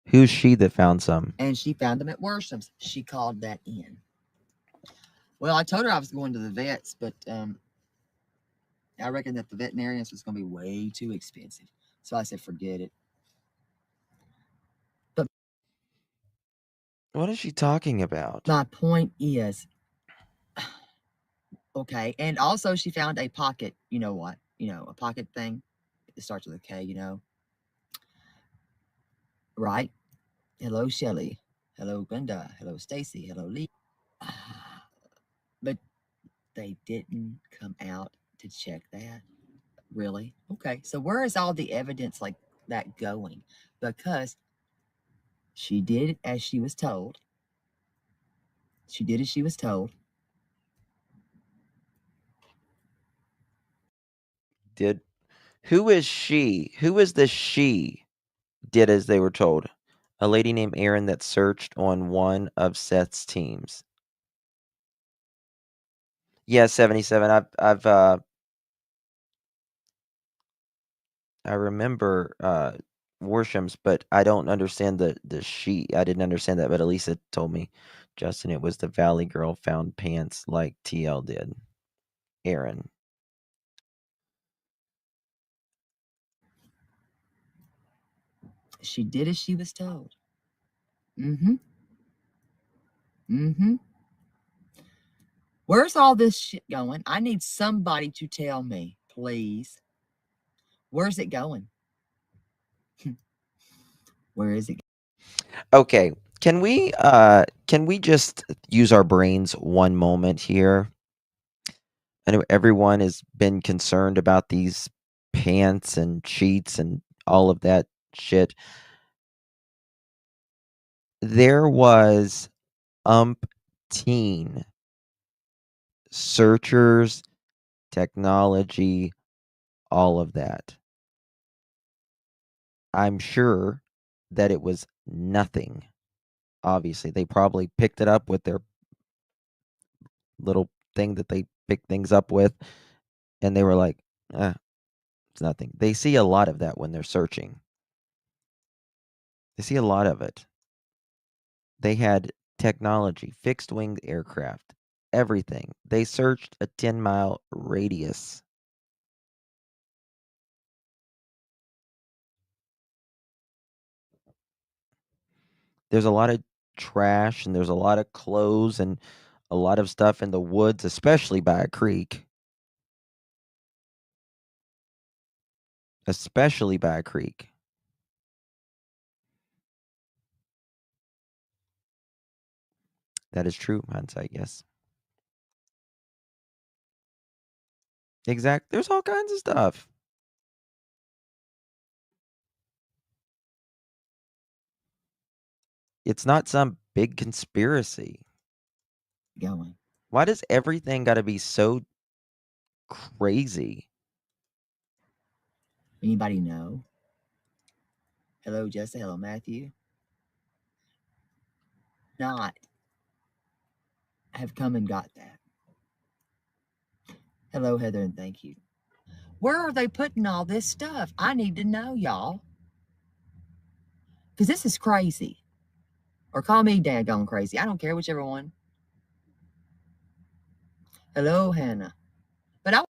A: Who's she that found some?
Q: And she found them at Worshams. She called that in. Well, I told her I was going to the vets, but I reckon that the veterinarians was going to be way too expensive. So I said, forget it. But
A: what is she talking about?
Q: My point is, okay. And also she found a pocket, you know what? A pocket thing. It starts with a K, Right? Hello, Shelly. Hello, Glenda. Hello, Stacy. Hello, Lee. But they didn't come out to check that. Really? Okay. So where is all the evidence like that going? Because she did as she was told. She did as she was told.
A: Who is she? Who is the she did as they were told? A lady named Erin that searched on one of Seth's teams. Yeah, 77. I remember Worshams, but I don't understand the she. I didn't understand that, but Elisa told me, Justin, it was the Valley Girl found pants like TL did. Aaron.
Q: She did as she was told. Mm-hmm. Mm-hmm. Where's all this shit going? I need somebody to tell me, please. Where's it going? Where is it?
A: Okay. Can we just use our brains one moment here? I know everyone has been concerned about these pants and sheets and all of that shit. There was umpteen searchers, technology, all of that. I'm sure that it was nothing. Obviously, they probably picked it up with their little thing that they pick things up with, and they were like, it's nothing. They see a lot of that when they're searching. They see a lot of it. They had technology, fixed wing aircraft, everything. They searched a 10-mile radius. There's a lot of trash and there's a lot of clothes and a lot of stuff in the woods, especially by a creek. Especially by a creek. That is true, hindsight, yes. Exact. There's all kinds of stuff. It's not some big conspiracy.
Q: Going.
A: Why does everything got to be so crazy?
Q: Anybody know? Hello, Jessica. Hello, Matthew. Not have come and got that. Hello, Heather, and thank you. Where are they putting all this stuff? I need to know, y'all. Because this is crazy. Or call me daggone crazy. I don't care, whichever one. Hello, Hannah. But I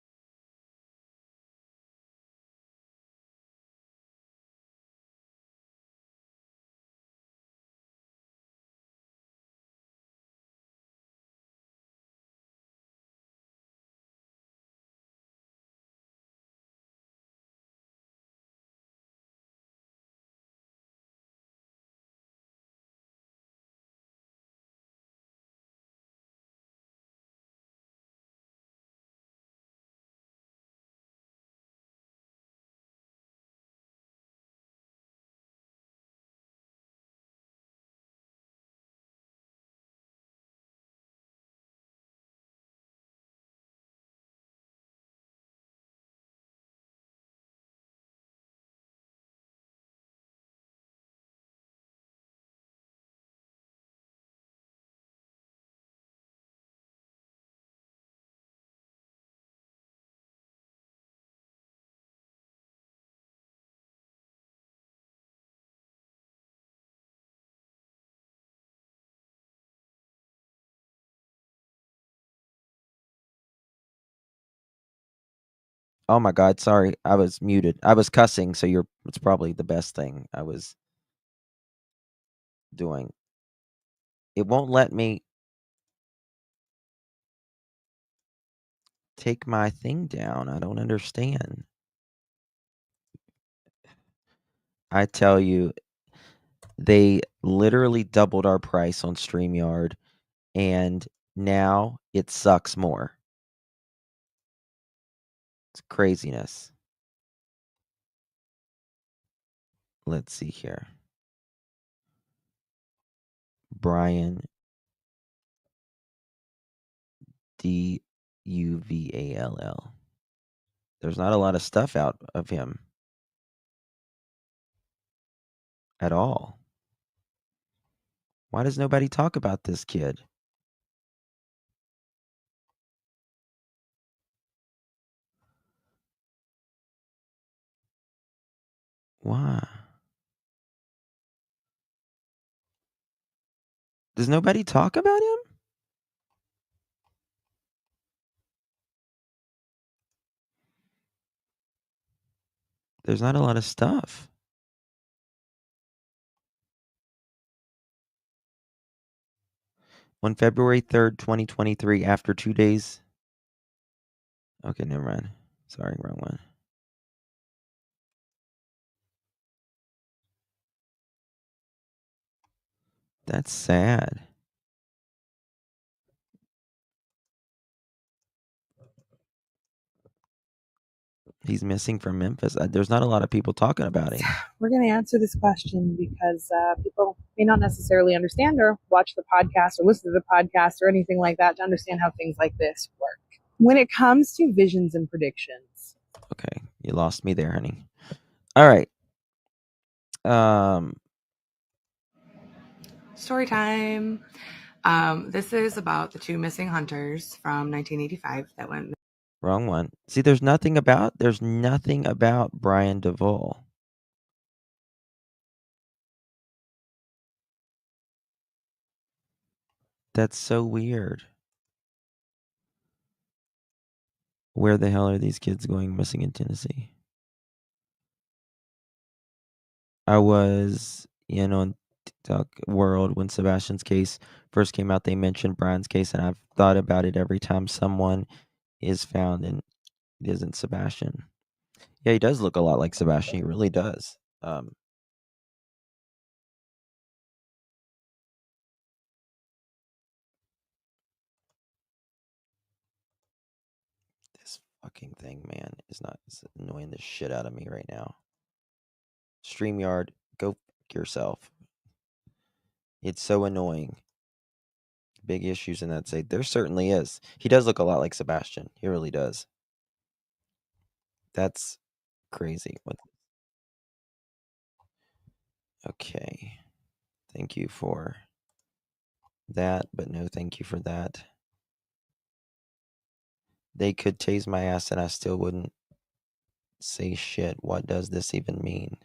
A: Oh my God, sorry. I was muted. I was cussing, so it's probably the best thing I was doing. It won't let me take my thing down. I don't understand. I tell you, they literally doubled our price on StreamYard, and now it sucks more. It's craziness. Let's see here. Brian Duvall. There's not a lot of stuff out of him at all. Why does nobody talk about this kid? Why? Does nobody talk about him? There's not a lot of stuff. On February 3rd, 2023, after 2 days. Okay, never mind. Sorry, wrong one. That's sad. He's missing from Memphis. There's not a lot of people talking about him.
R: We're going to answer this question because people may not necessarily understand or watch the podcast or listen to the podcast or anything like that to understand how things like this work. When it comes to visions and predictions.
A: Okay, you lost me there, honey. All right.
S: Story time. This is about the 2 missing hunters from 1985 that went.
A: Wrong one. See, there's nothing about Brian Duvall. That's so weird. Where the hell are these kids going missing in Tennessee? I was, on TikTok world when Sebastian's case first came out. They mentioned Brian's case, and I've thought about it every time someone is found and it isn't Sebastian. Yeah, he does look a lot like Sebastian. He really does. This fucking thing, man, it's annoying the shit out of me right now. StreamYard, go fuck yourself. It's so annoying. Big issues in that state. There certainly is. He does look a lot like Sebastian. He really does. That's crazy. Okay. Thank you for that, but no thank you for that. They could tase my ass and I still wouldn't say shit. What does this even mean?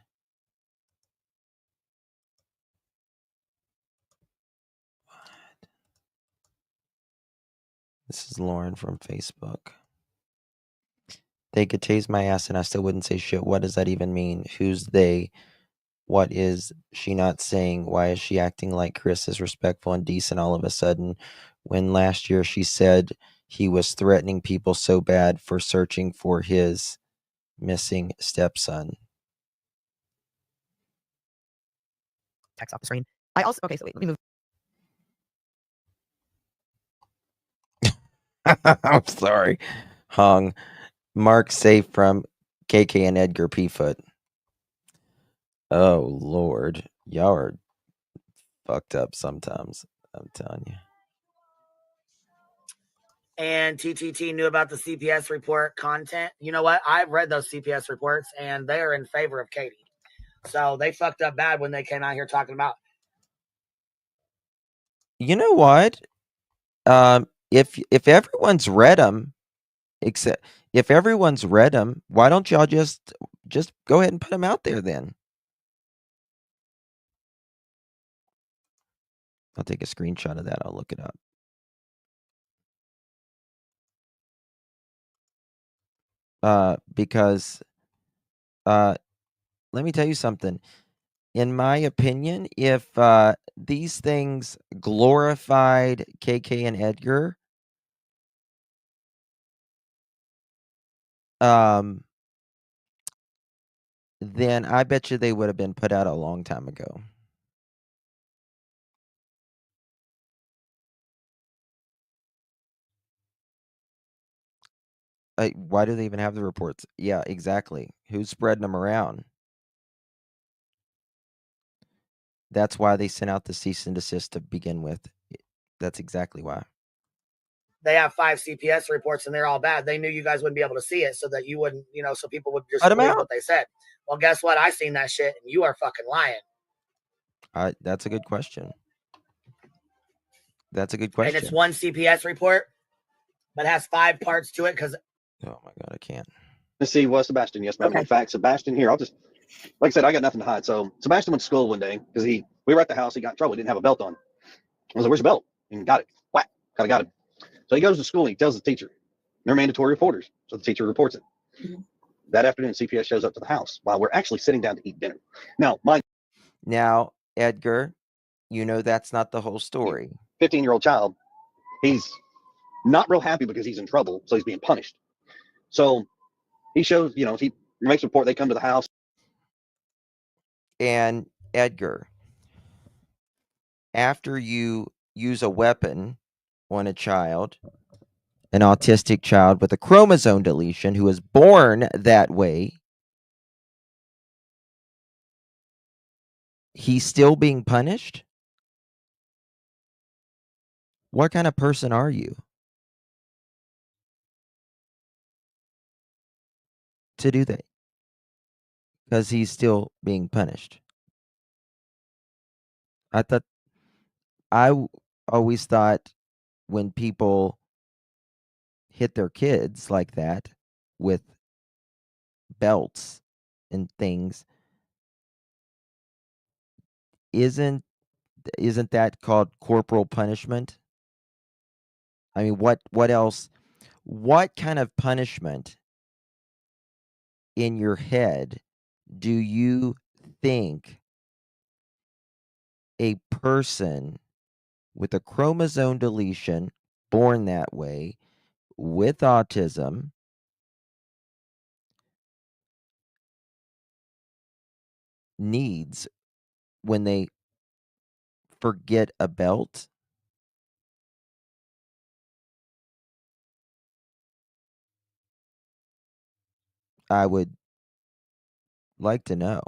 A: What? This is Lauren from Facebook. They could tase my ass and I still wouldn't say shit. What does that even mean? Who's they? What is she not saying? Why is she acting like Chris is respectful and decent all of a sudden when last year she said he was threatening people so bad for searching for his missing stepson?
J: Text off the screen. I also, okay, so wait, let me move.
A: I'm sorry. Hung. Mark safe from KK and Edgar P. Foot. Oh, Lord. Y'all are fucked up sometimes. I'm telling you.
M: And TTT knew about the CPS report content. You know what? I've read those CPS reports, and they are in favor of Katie. So they fucked up bad when they came out here talking about.
A: You know what? If everyone's read them, if everyone's read them, why don't y'all just go ahead and put them out there then? I'll take a screenshot of that. I'll look it up. Because let me tell you something. In my opinion, if these things glorified KK and Edgar, then I bet you they would have been put out a long time ago. Why do they even have the reports? Yeah, exactly. Who's spreading them around? That's why they sent out the cease and desist to begin with. That's exactly why.
M: They have 5 CPS reports and they're all bad. They knew you guys wouldn't be able to see it so that you wouldn't, so people would just believe what they said. Well, guess what? I seen that shit and you are fucking lying.
A: That's a good question. That's a good question.
M: And it's one CPS report, but has 5 parts to it because.
A: Oh my God, I can't.
O: Let's see, Sebastian, yes, ma'am. Okay. In fact, Sebastian here, like I said, I got nothing to hide. So Sebastian went to school one day because we were at the house. He got in trouble. He didn't have a belt on. I was like, where's your belt? And got it. Whack. Kind of got him. So he goes to school and he tells the teacher. They're mandatory reporters. So the teacher reports it. That afternoon, CPS shows up to the house while we're actually sitting down to eat dinner.
A: Now, Edgar, you know that's not the whole story.
O: 15-year-old child, he's not real happy because he's in trouble, so he's being punished. So he shows, he makes a report. They come to the house.
A: And Edgar, after you use a weapon on a child, an autistic child with a chromosome deletion who is born that way, he's still being punished? What kind of person are you to do that? Because he's still being punished. I always thought when people hit their kids like that with belts and things, isn't that called corporal punishment? I mean, what else? What kind of punishment in your head do you think a person with a chromosome deletion, born that way, with autism, needs when they forget a belt? I would like to know.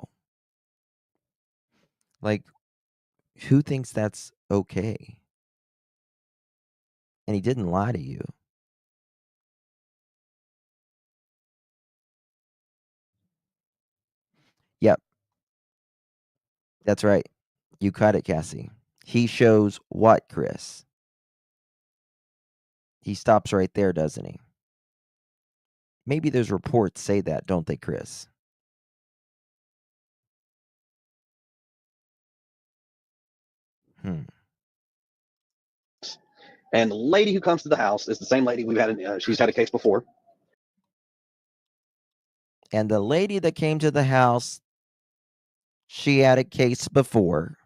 A: Like, who thinks that's okay? And he didn't lie to you. Yep. That's right. You cut it, Cassie. He shows what, Chris? He stops right there, doesn't he? Maybe those reports say that, don't they, Chris?
O: And the lady who comes to the house is the same lady we've had. She's had a case before.
A: And the lady that came to the house, she had a case before.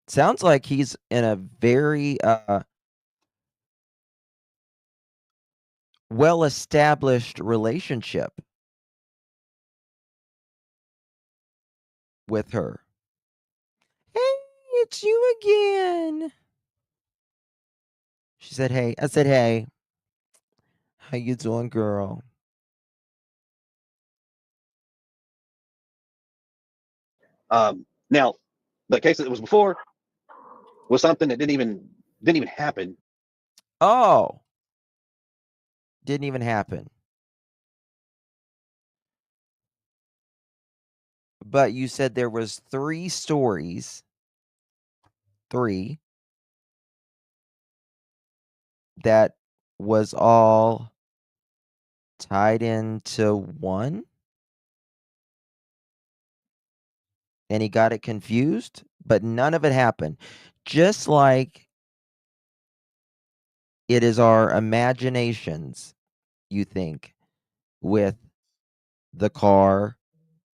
A: Sounds like he's in a very well-established relationship with her. Hey, it's you again. She said, hey. I said, hey. How you doing, girl?
O: Now, the case that was before was something that didn't even happen.
A: Oh. Didn't even happen. But you said there was 3 stories. 3. That was all tied into one? And he got it confused, but none of it happened. Just like it is our imaginations, you think, with the car,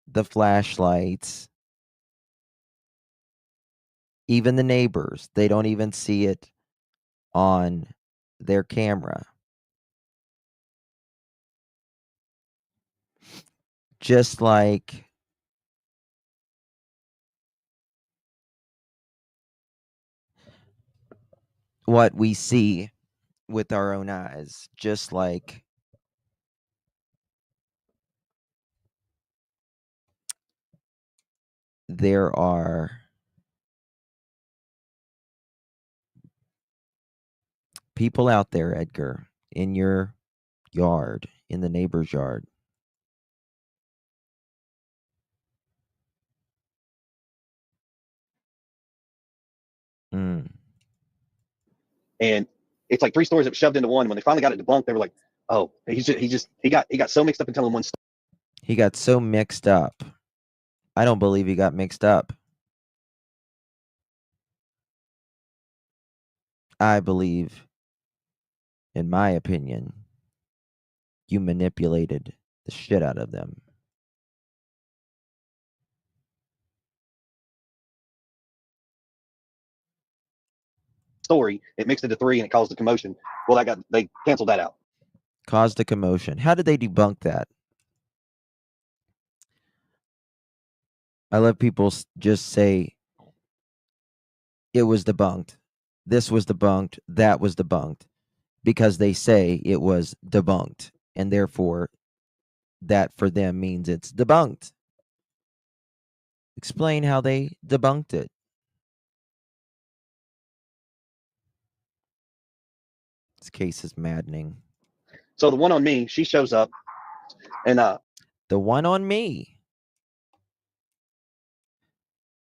A: the flashlights, even the neighbors. They don't even see it on their camera. Just like what we see with our own eyes, just like there are people out there, Edgar, in your yard, in the neighbor's yard. Mm.
O: And it's like 3 stories that were shoved into one. When they finally got it debunked, they were like, "Oh, he got so mixed up in telling one story."
A: He got so mixed up. I don't believe he got mixed up. I believe, in my opinion, you manipulated the shit out of them.
O: Story. It mixed into 3 and it caused a commotion. Well, they canceled that out.
A: Caused a commotion. How did they debunk that? I love people just say it was debunked. This was debunked. That was debunked. Because they say it was debunked. And therefore, that for them means it's debunked. Explain how they debunked it. This case is maddening.
O: So the one on me, she shows up and
A: the one on me.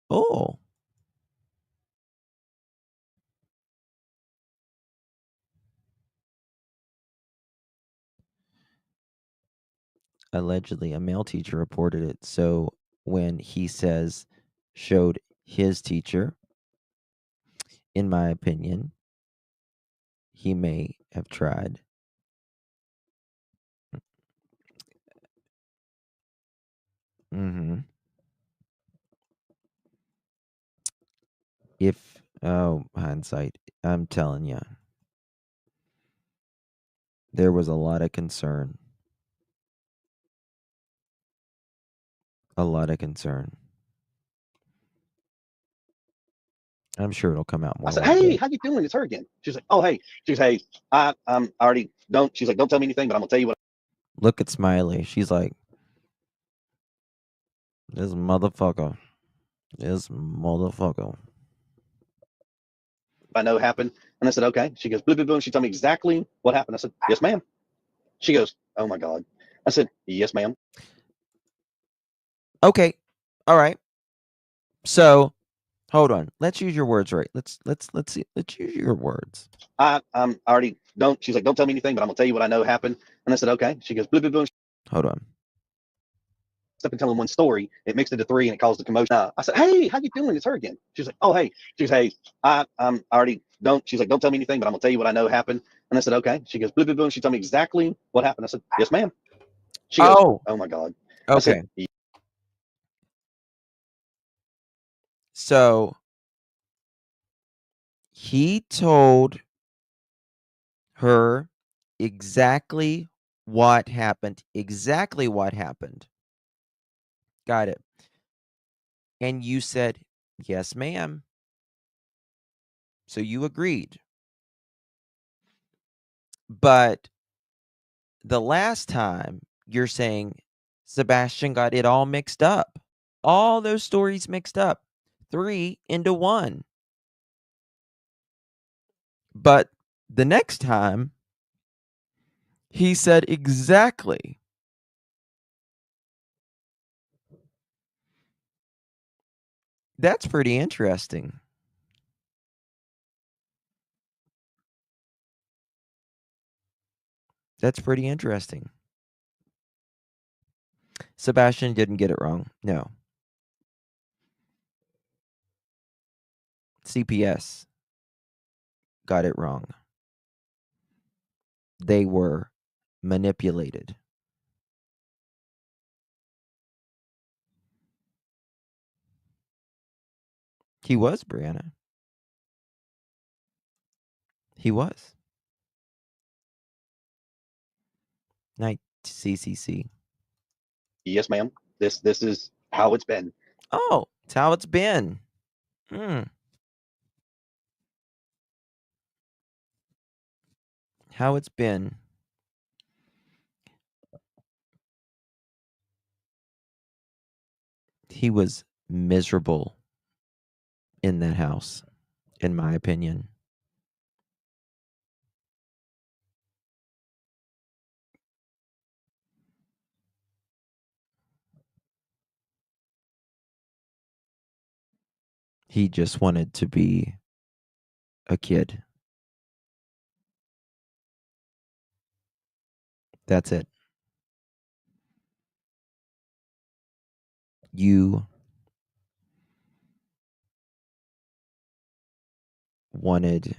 A: Oh. Allegedly, a male teacher reported it. So when he says showed his teacher, in my opinion, he may have tried. If, hindsight, I'm telling you, there was a lot of concern. A lot of concern. I'm sure it'll come out more.
O: I said, "Hey, how you doing? It's her again." She's like, "Oh, hey." She's, "Hey, I'm already don't." She's like, "Don't tell me anything, but I'm gonna tell you what."
A: Look at Smiley. She's like, this motherfucker.
O: I know happened. And I said, "Okay." She goes, "Blue, blue, blue." She told me exactly what happened. I said, "Yes, ma'am." She goes, "Oh my God." I said, "Yes, ma'am."
A: Okay. All right. So, hold on. Let's use your words right. Let's see. Let's use your words.
O: I'm already don't. She's like, "Don't tell me anything, but I'm gonna tell you what I know happened." And I said, "Okay." She goes, "Blue, blue, blue."
A: Hold on.
O: Up and telling one story, it mixed into 3 and it caused a commotion. I said, "Hey, how you doing?" It's her again. She's like, "Oh, hey." She's, "Hey, I'm already don't." She's like, "Don't tell me anything, but I'm gonna tell you what I know happened." And I said, "Okay." She goes, "Blue, blue, blue." And she told me exactly what happened. I said, "Yes, ma'am." She goes, "Oh my God." I
A: Okay.
O: said,
A: So he told her exactly what happened. Exactly what happened. Got it. And you said, yes, ma'am. So you agreed. But the last time you're saying Sebastian got it all mixed up. All those stories mixed up. 3 into 1. But the next time, he said exactly. That's pretty interesting. That's pretty interesting. Sebastian didn't get it wrong. No. CPS got it wrong. They were manipulated. He was, Brianna. He was. Night, CCC.
O: "Yes, ma'am. This is how it's been."
A: Oh, it's how it's been. Hmm. How it's been. He was miserable in that house, in my opinion. He just wanted to be a kid. That's it. You wanted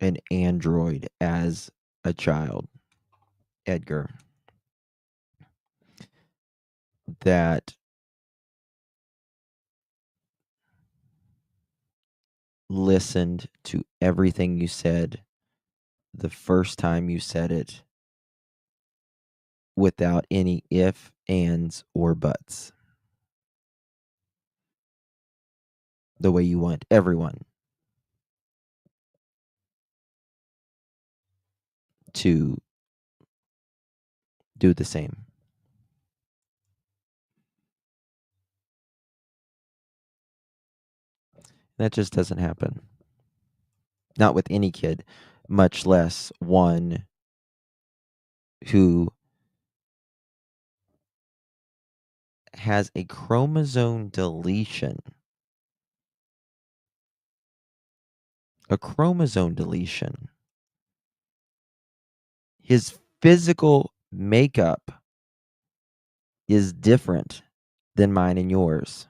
A: an android as a child, Edgar, that listened to everything you said the first time you said it without any if, ands, or buts. The way you want everyone to do the same. That just doesn't happen. Not with any kid, much less one who has a chromosome deletion. A chromosome deletion. His physical makeup is different than mine and yours.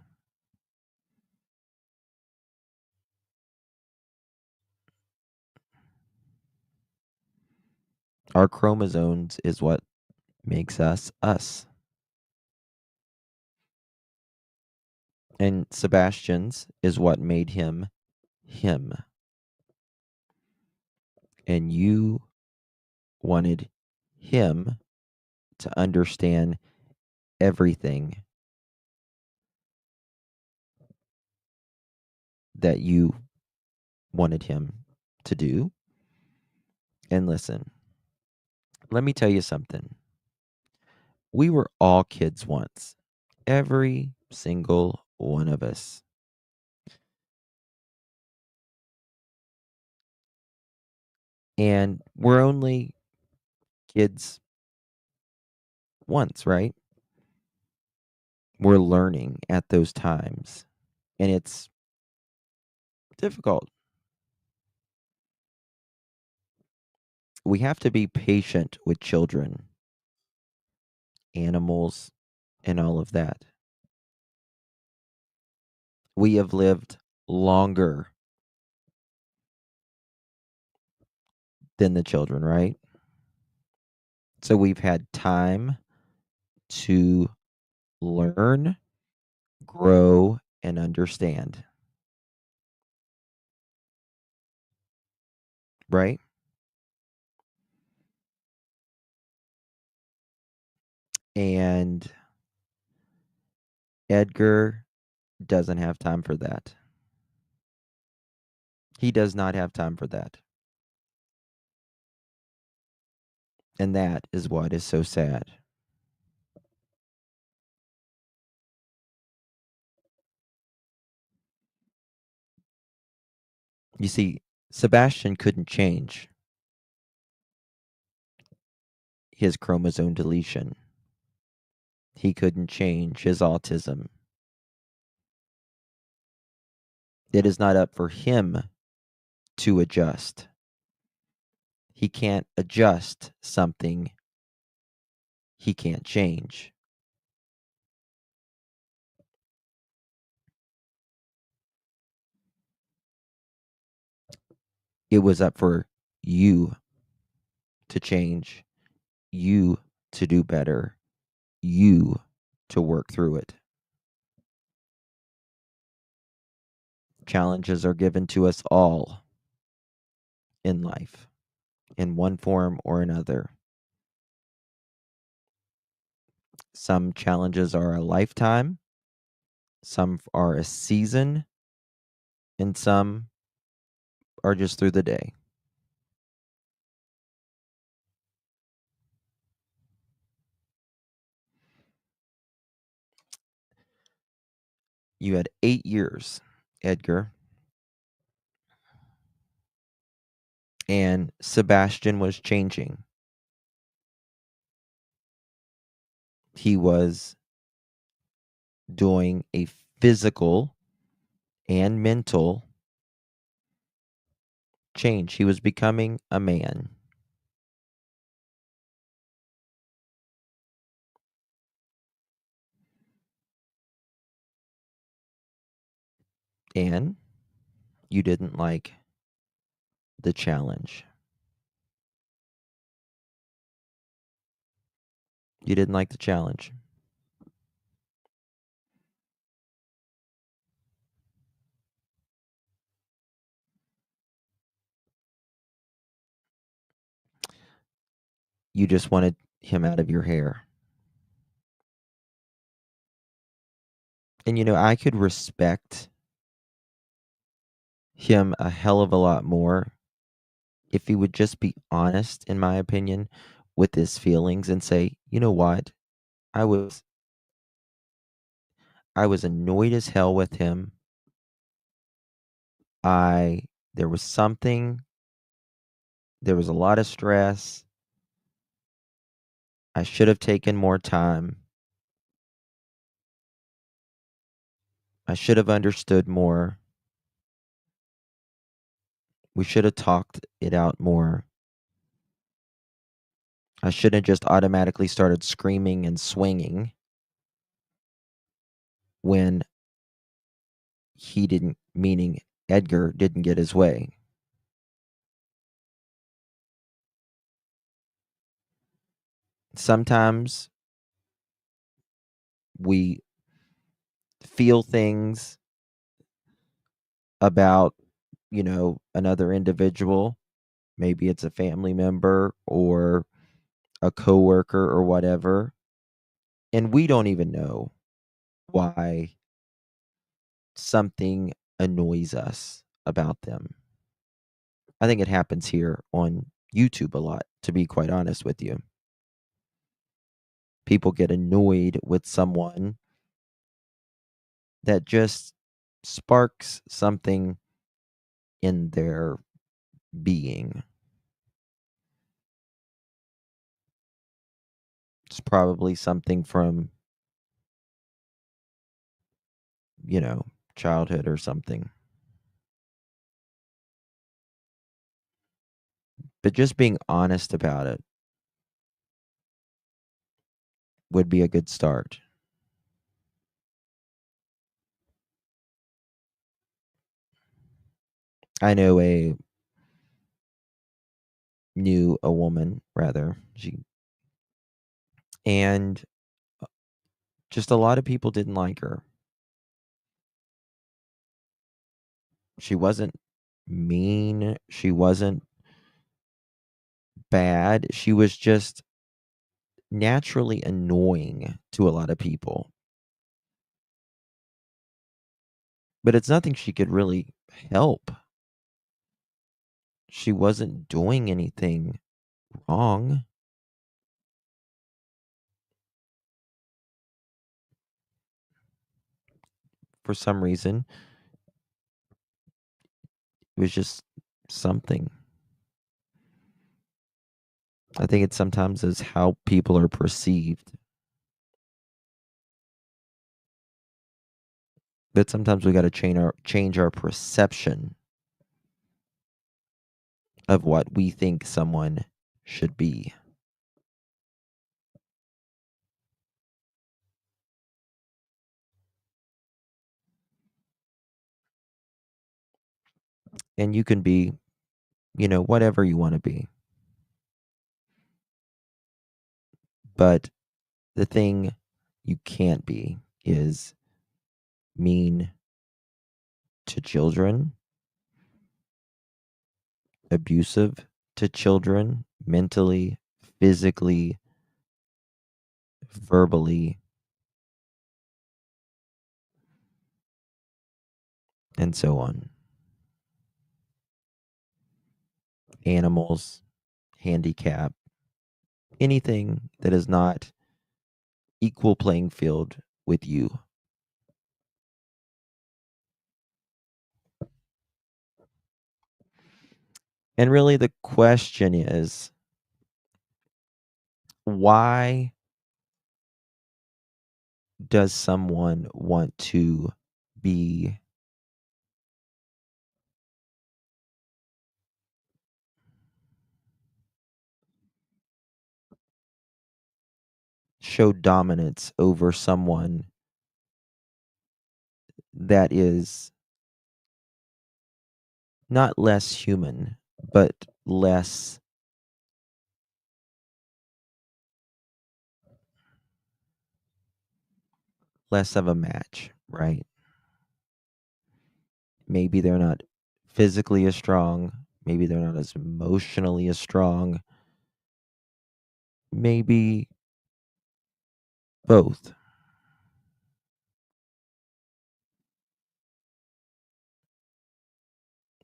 A: Our chromosomes is what makes us us. And Sebastian's is what made him him. And you wanted him to understand everything that you wanted him to do. And listen, let me tell you something. We were all kids once. Every single one of us. And we're only kids once, right? We're learning at those times. And it's difficult. We have to be patient with children, animals, and all of that. We have lived longer than the children, right? So we've had time to learn, grow, and understand. Right? And Edgar doesn't have time for that. He does not have time for that. And that is what is so sad. You see, Sebastian couldn't change his chromosome deletion. He couldn't change his autism. It is not up for him to adjust. He can't adjust something he can't change. It was up for you to change, you to do better, you to work through it. Challenges are given to us all in life, in one form or another. Some challenges are a lifetime, some are a season, and some are just through the day. You had 8 years, Edgar, and Sebastian was changing. He was doing a physical and mental change. He was becoming a man. And you didn't like the challenge. You didn't like the challenge. You just wanted him out of your hair. And I could respect him a hell of a lot more if he would just be honest, in my opinion, with his feelings and say, you know what? I was annoyed as hell with him. There was something, there was a lot of stress. I should have taken more time. I should have understood more. We should have talked it out more. I shouldn't have just automatically started screaming and swinging when he didn't, meaning Edgar, didn't get his way. Sometimes we feel things about, another individual. Maybe it's a family member or a coworker or whatever. And we don't even know why something annoys us about them. I think it happens here on YouTube a lot, to be quite honest with you. People get annoyed with someone that just sparks something in their being. It's probably something from, childhood or something. But just being honest about it would be a good start. I know a woman, rather. And just a lot of people didn't like her. She wasn't mean. She wasn't bad. She was just naturally annoying to a lot of people. But it's nothing she could really help. She wasn't doing anything wrong. For some reason, it was just something. I think it sometimes is how people are perceived. But sometimes we got to change our perception of what we think someone should be. And you can be, whatever you want to be. But the thing you can't be is mean to children, abusive to children, mentally, physically, verbally, and so on. Animals, handicap, anything that is not equal playing field with you. And really the question is, why does someone want to be show dominance over someone that is not less human, but less of a match, right? Maybe they're not physically as strong, maybe they're not as emotionally as strong, maybe both.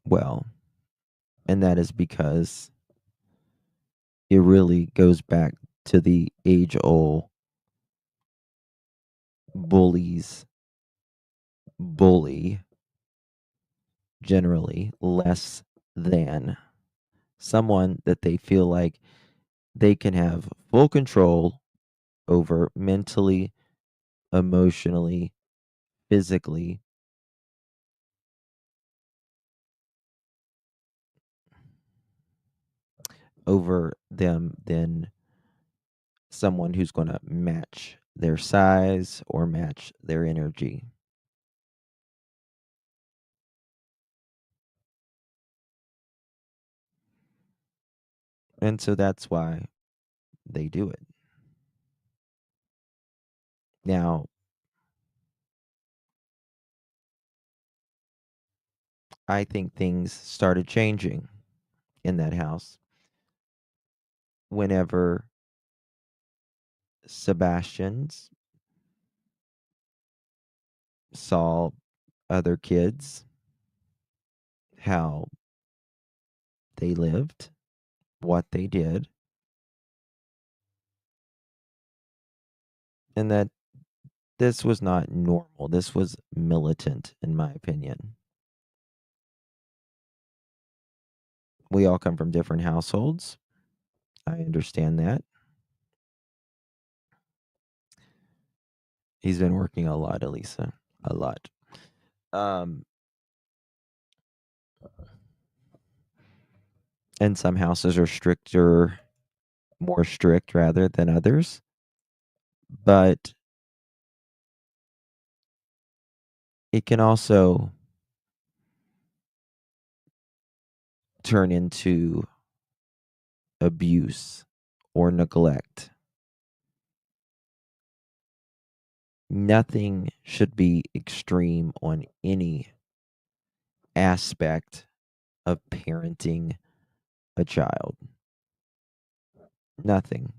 A: Well, and that is because it really goes back to the age-old bullies bully generally less than someone that they feel like they can have full control over mentally, emotionally, physically. Over them than someone who's going to match their size or match their energy. And so that's why they do it. Now, I think things started changing in that house whenever Sebastian's saw other kids, how they lived, what they did, and that this was not normal. This was militant, in my opinion. We all come from different households. I understand that. He's been working a lot, Elisa. A lot. And some houses are stricter, more strict rather than others. But it can also turn into abuse or neglect. Nothing should be extreme on any aspect of parenting a child. Nothing.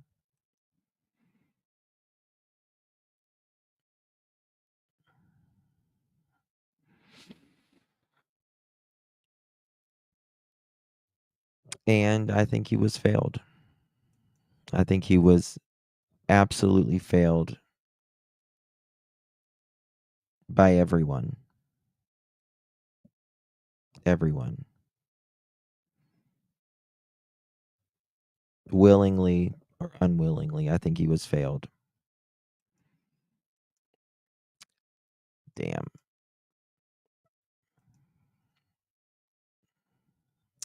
A: And I think he was failed. I think he was absolutely failed by everyone. Everyone. Willingly or unwillingly, I think he was failed. Damn.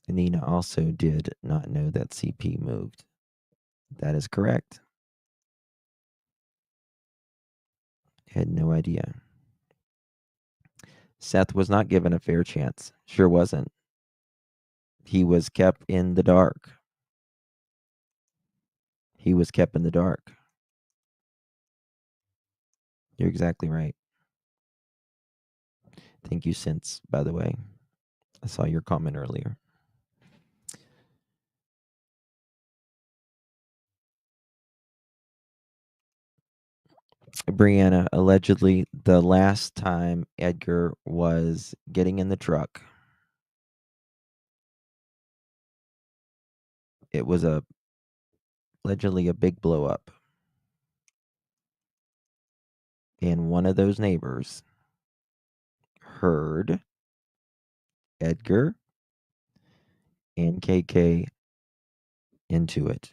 A: Nina also did not know that CP moved. That is correct. Had no idea. Seth was not given a fair chance. Sure wasn't. He was kept in the dark. He was kept in the dark. You're exactly right. Thank you, Sense, by the way. I saw your comment earlier. Brianna, allegedly, the last time Edgar was getting in the truck, it was allegedly a big blow up. And one of those neighbors heard Edgar and KK into it.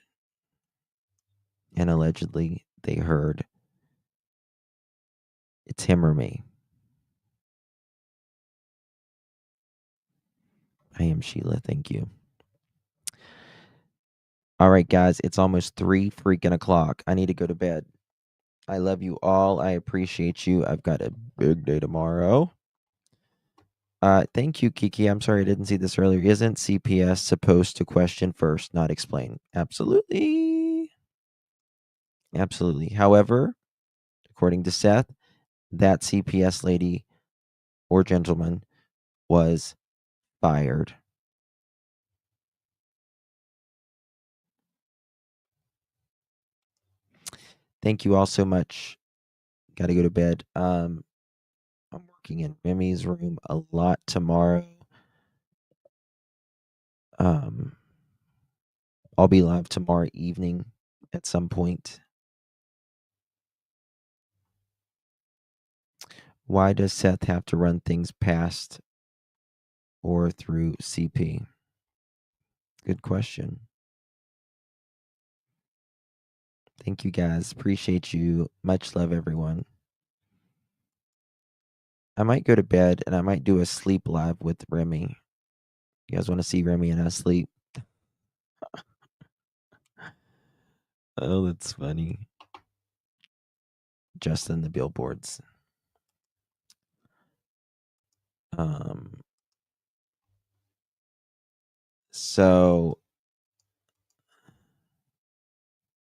A: And allegedly, they heard, "It's him or me." I am Sheila. Thank you. All right, guys, it's almost 3 freaking o'clock. I need to go to bed. I love you all. I appreciate you. I've got a big day tomorrow. Thank you, Kiki. I'm sorry I didn't see this earlier. Isn't CPS supposed to question first, not explain? Absolutely. Absolutely. However, according to Seth, that CPS lady or gentleman was fired. Thank you all so much. Got to go to bed. I'm working in Remy's room a lot tomorrow. I'll be live tomorrow evening at some point. Why does Seth have to run things past or through CP? Good question. Thank you guys. Appreciate you. Much love, everyone. I might go to bed and I might do a sleep live with Remy. You guys want to see Remy and I sleep? Oh, that's funny. Justin the billboards. So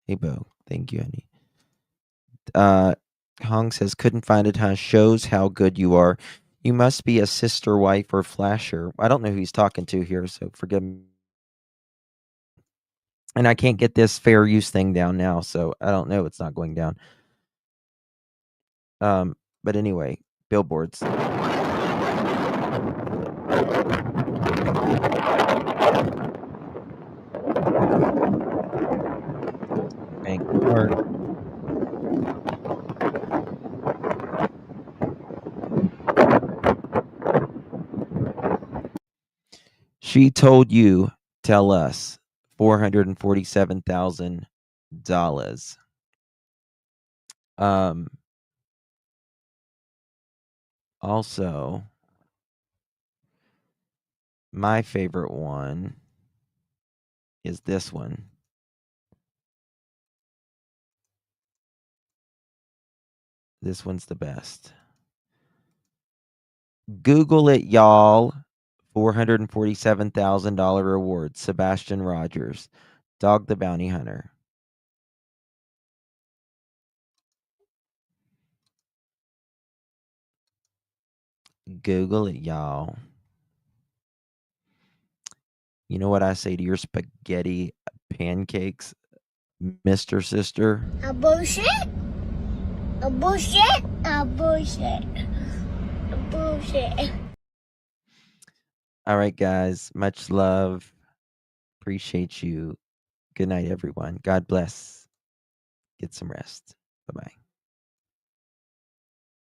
A: hey Bo, thank you, honey. Hong says couldn't find it, huh? Shows how good you are. You must be a sister wife or flasher. I don't know who he's talking to here, so forgive me. And I can't get this fair use thing down now, so I don't know. It's not going down. But anyway, billboards. Bank card. She told you, tell us, $447,000. Also, my favorite one is this one. This one's the best. Google it, y'all. $447,000 reward. Sebastian Rogers, Dog the Bounty Hunter. Google it, y'all. You know what I say to your spaghetti pancakes, Mr. Sister?
B: A bullshit? A bullshit? A bullshit. A bullshit.
A: All right, guys. Much love. Appreciate you. Good night, everyone. God bless. Get some rest. Bye-bye.